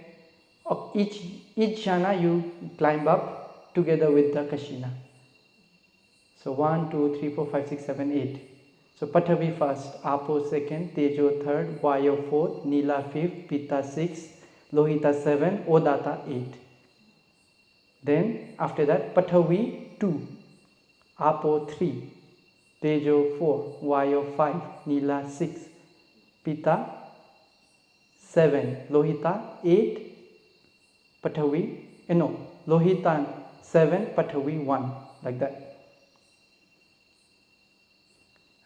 A: Each jhana you climb up together with the Kashina. So 1 2 3 4 5 6 7 8. So Pathavi first, Apo second, Tejo third, Vayu fourth, Nila fifth, Pitta sixth, Lohita 7, Odata 8. Then after that Pathavi 2, Apo 3, Tejo 4, Vayu 5, Nila 6, Pitta 7, Lohita 8, Pathavi, Lohita 7, Pathavi 1, like that.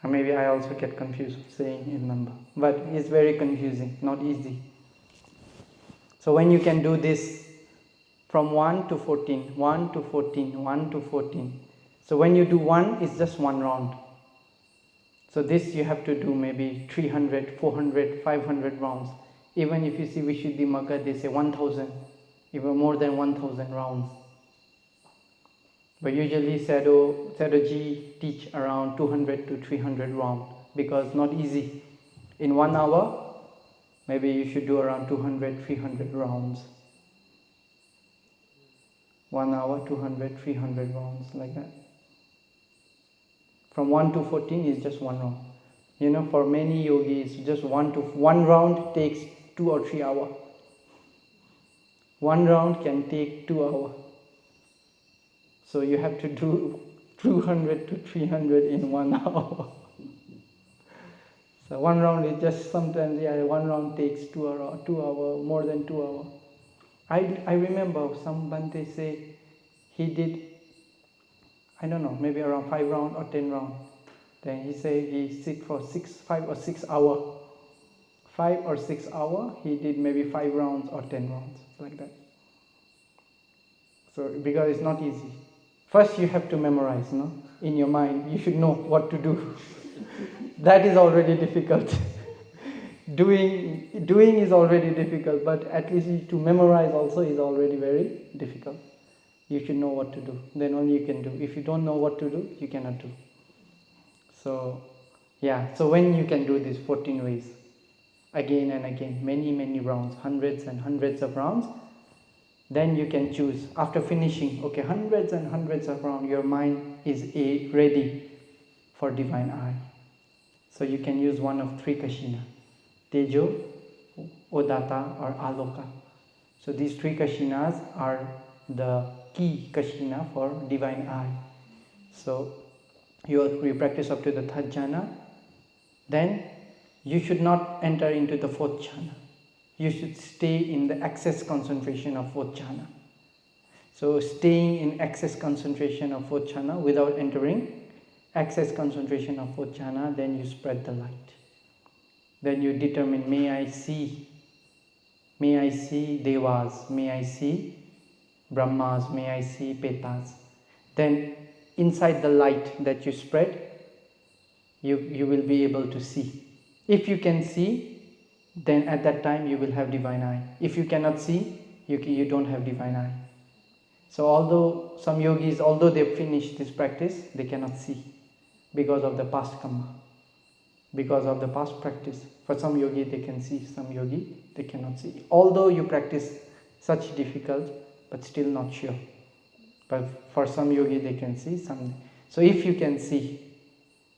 A: Maybe I also get confused saying in number, but it's very confusing, not easy. So when you can do this from 1 to 14, 1 to 14, 1 to 14. So when you do 1, it's just one round. So this you have to do maybe 300, 400, 500 rounds. Even if you see Vishuddhimagga, they say 1000, even more than 1000 rounds. But usually Sadhoji teach around 200 to 300 rounds because not easy. In 1 hour, maybe you should do around 200, 300 rounds. 1 hour, 200, 300 rounds, like that. From 1 to 14 is just one round. For many yogis, just one round takes 2 or 3 hours. One round can take 2 hours. So you have to do 200 to 300 in 1 hour. So one round is just sometimes, one round takes 2 hours, more than 2 hours. I remember some Bhante say he did, I don't know, maybe around 5 rounds or 10 rounds. Then he said he sit for 5 or 6 hours. 5 or 6 hours, he did maybe 5 rounds or 10 rounds, like that. So because it's not easy. First you have to memorize, in your mind. You should know what to do. That is already difficult. Doing is already difficult, but at least to memorize also is already very difficult. You should know what to do. Then only you can do. If you don't know what to do, you cannot do. So when you can do this 14 ways, again and again, many rounds, hundreds and hundreds of rounds, Then you can choose, after finishing, okay, hundreds and hundreds of rounds, your mind is ready for divine eye. So you can use one of three kashina, Tejo, Udatta or Aloka. So these three kashinas are the key kashina for divine eye. So you practice up to the third jhana, then you should not enter into the fourth jhana. You should stay in the access concentration of fourth jhana. So staying in access concentration of fourth jhana without entering access concentration of fourth jhana, then you spread the light. Then you determine, may I see devas, may I see brahmas, may I see petas. Then inside the light that you spread, you will be able to see. If you can see, then at that time you will have divine eye. If you cannot see, you don't have divine eye. So although some yogis, although they finish this practice, they cannot see because of the past karma, because of the past practice. For some yogi they can see, some yogi they cannot see. Although you practice such difficult, but still not sure. But for some yogi they can see, some. So if you can see,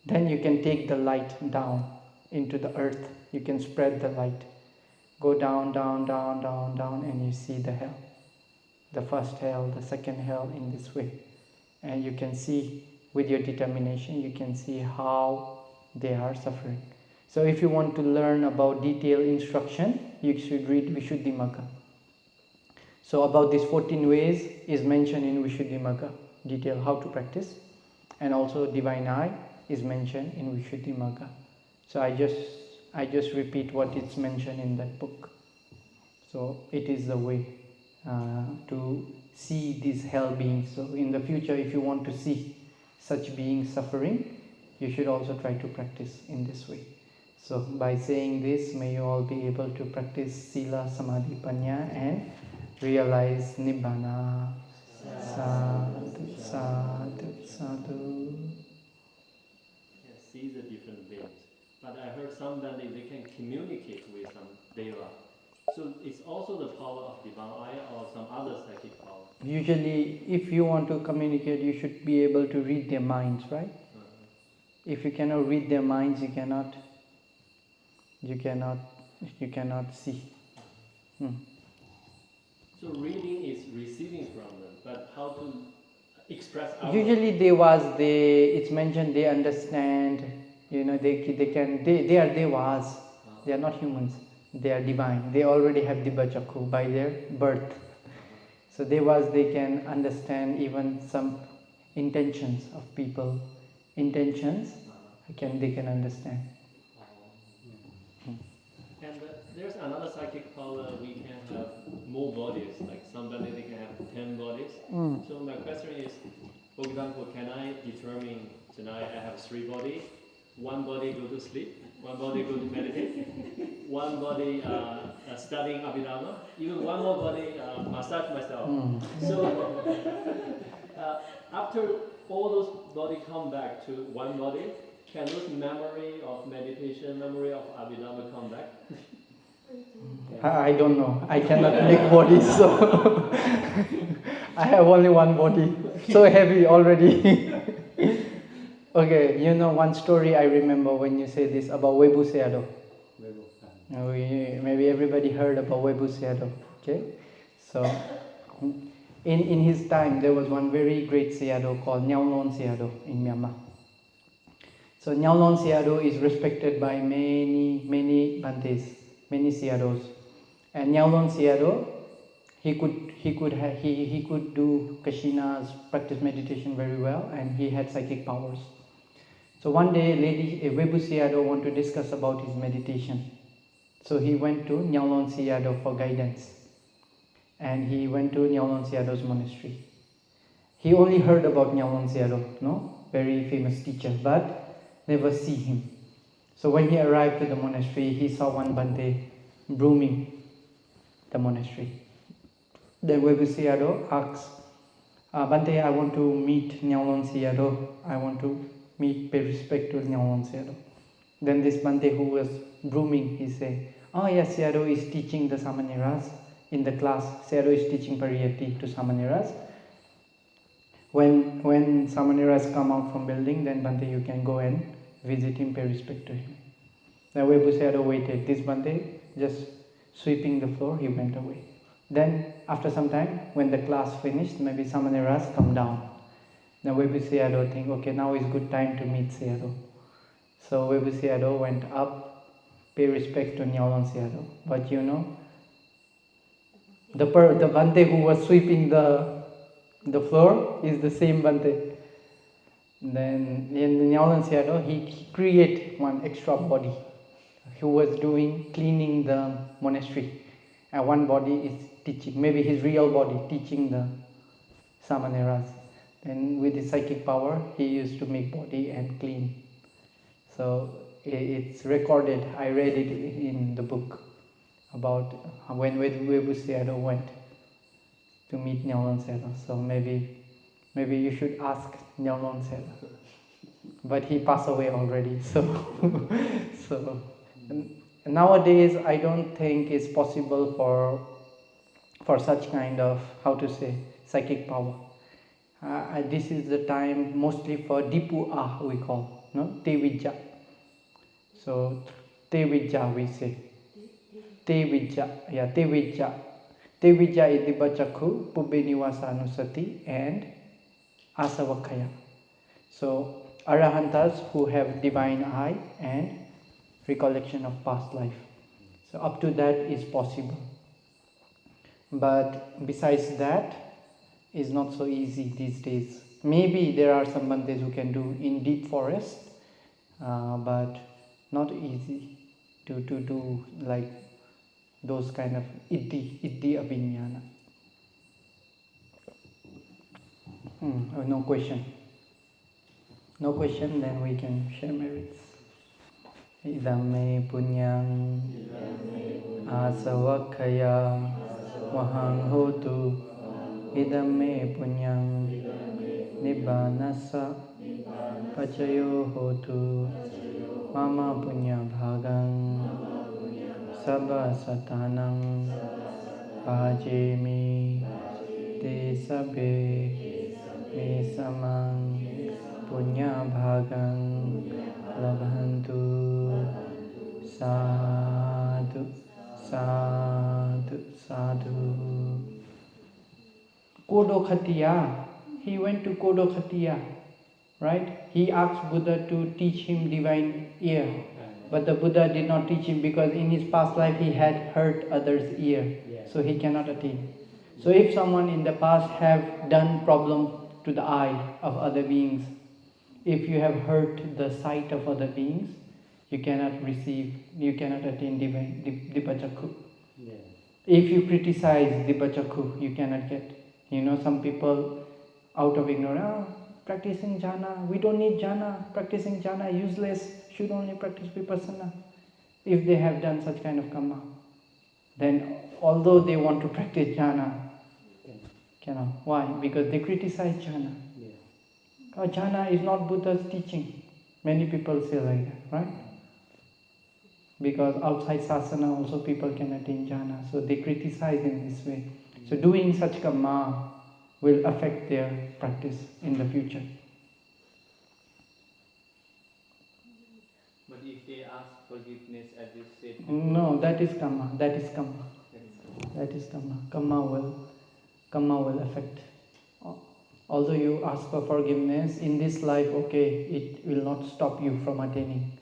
A: then you can take the light down into the earth. You can spread the light. Go down, down, down, down, down, and you see the hell. The first hell, the second hell in this way. And you can see, with your determination, you can see how they are suffering. So if you want to learn about detailed instruction, you should read Vishuddhimagga. So about these 14 ways is mentioned in Vishuddhimagga, detail how to practice. And also divine eye is mentioned in Vishuddhimagga. So I just repeat what is mentioned in that book. So it is the way to see these hell beings. So in the future, if you want to see such beings suffering, you should also try to practice in this way. So by saying this, may you all be able to practice Sila, Samadhi, Panya and realize Nibbana. Sadhu, sadhu, sadhu.
C: See the different beings. But I heard some that they can communicate with some deva. So it's also the power of divine eye or some other psychic power.
A: Usually, if you want to communicate, you should be able to read their minds, right? If you cannot read their minds, you cannot see.
C: So reading is receiving from them, but how to express our...
A: Usually devas, it's mentioned they understand, they are devas, they are not humans, they are divine, they already have Dibba Chakku by their birth. So devas, they can understand even some intentions of people, they can understand.
C: And there's another psychic power, we can have more bodies, like somebody they can have 10 bodies. So my question is, for example, can I determine tonight I have 3 bodies, one body go to sleep, one body go to meditate, one body studying Abhidhamma, even one more body massage myself. So after all those bodies come back to one body, can those memory of meditation, memory of Abhidhamma come back?
A: I don't know. I cannot make bodies, so I have only one body. So heavy already. Okay, one story I remember when you say this about Webu Sayadaw. Maybe everybody heard about Webu Sayadaw. Okay, so in his time there was one very great Sayadaw called Nyawlon Sayadaw in Myanmar. So Nyawlon Sayadaw is respected by many Bhantes, many Sayadaws. And Nyawlon Sayadaw, he could do kashinas, practice meditation very well, and he had psychic powers. So one day, Webu Sayadaw wanted to discuss about his meditation. So he went to Nyawlon Sayadaw for guidance. And he went to Nyawlon Sayadaw's monastery. He only heard about Nyawlon Sayadaw, very famous teacher, but never see him. So when he arrived to the monastery, he saw one Bhante brooming the monastery. Then Webu Sayadaw asked, Bhante, I want to meet Nyawlon Sayadaw. I want to pay respect to Nyawlon Sayadaw. Then this Bhante who was brooming, he said, oh yes, Sayadaw is teaching the Samanyeras. in the class. Sayadaw is teaching Pariyatti to Samaneras. When Samaneras come out from building, then Bhante, you can go and visit him, pay respect to him. Then Webu Sayadaw waited. This Bhante just sweeping the floor, he went away. Then after some time, when the class finished, maybe Samaneras come down. Then Webu Sayadaw think, okay, now is good time to meet Sayadaw. So Webu Sayadaw went up, pay respect to Nyalon Sayadaw. But you know, the Bhante who was sweeping the floor is the same Bhante. Then in Nyalon Sayadaw, he create one extra body who was cleaning the monastery. And one body is teaching, maybe his real body, teaching the Samaneras. And with his psychic power, he used to make body and clean. So it's recorded, I read it in the book, about when Webu Sayadaw went to meet Nyalon Sayadaw. So maybe you should ask Nyalon Sayadaw. But he passed away already, so nowadays I don't think it's possible for such kind of, how to say, psychic power. This is the time mostly for Dipu we call, no? Tevijja. So Tevijja we say. Tevijja, yeah, Tevijja. Tevijja is Dibachakhu, Pubbe Niwasanusati, and Asavakaya. So Arahantas who have divine eye and recollection of past life. So up to that is possible. But besides that, is not so easy these days. Maybe there are some Bhantes who can do in deep forest, but not easy to do like those kind of iddhi abhinyana. No question. No question, then we can share merits. Idame punyang asavakkaya vahang hotu. Idame punyang nibbanasa pachayo hotu. Mama punya bhagang sabba satanang bhajemi te sabbe me samang punya bhagang labhantu. Sadhu, sadhu, sadhu. Kodokhattiya, he went to Kodokhattiya, right? He asked Buddha to teach him divine ear, but the Buddha did not teach him because in his past life he had hurt others' ear, so he cannot attain. So if someone in the past have done problem to the eye of other beings, if you have hurt the sight of other beings, you cannot attain divine Dibachakhu. If you criticize Dibachakhu, you cannot get. You know, some people out of ignorance, practicing jhana, we don't need jhana, practicing jhana useless, should only practice vipassana. If they have done such kind of karma, then although they want to practice jhana, cannot. Why? Because they criticize jhana. Oh, jhana is not Buddha's teaching. Many people say like that, right? Because outside sasana also people can attain jhana, so they criticize in this way. So doing such karma will affect their practice in the future.
C: But if they ask forgiveness, as you said...
A: No, that is karma. That is karma. That is karma. Karma will affect. Although you ask for forgiveness, in this life, okay, it will not stop you from attaining.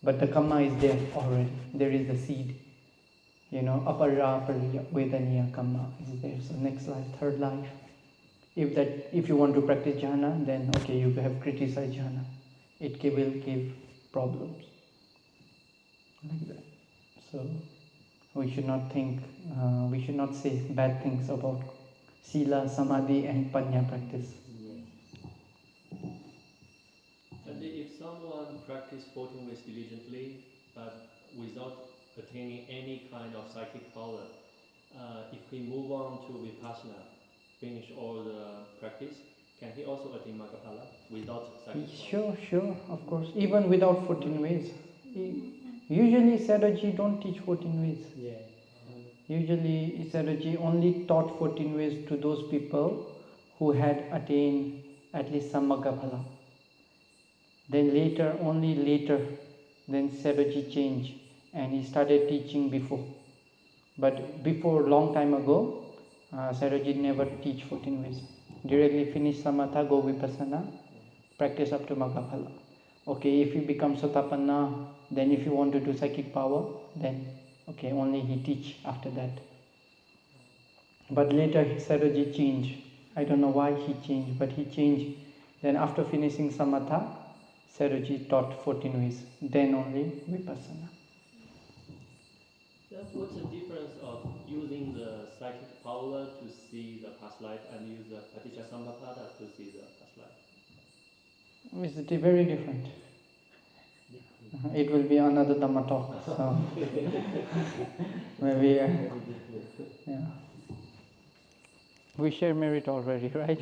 A: But the karma is there already. There is the seed. You know, aparra vedaniya karma is there. So next life, third life. If you want to practice jhana, then okay, you have criticized jhana. It will give problems. Like that. So we should not think, we should not say bad things about sila, samadhi and panya practice.
C: And if someone practices 14 ways diligently, but without attaining any kind of psychic power, if we move on to vipassana, finish all the practice, can he also attain Maggaphala without psychic power?
A: Sure, of course. Even without 14 ways. Usually Sayadawji don't teach 14 ways. Usually Sayadaw only taught 14 ways to those people who had attained at least some Maggaphala. Then later, only later, then Sayadaw changed and he started teaching before. But before, long time ago, Sayadaw never teach 14 ways. Directly finish Samatha, go Vipassana, practice up to Maggaphala. Okay, if you become Sotapanna, then if you want to do psychic power, then okay, only he teach after that. But later Sayadaw changed. I don't know why he changed, but he changed. Then after finishing Samatha, Sayadaw taught 14 ways. Then only Vipassana.
C: What's the difference of using the psychic power to see the past life and use the Paticcasamuppada to see the past life?
A: It's very different. It will be another Dhamma talk. So maybe yeah. We share merit already, right?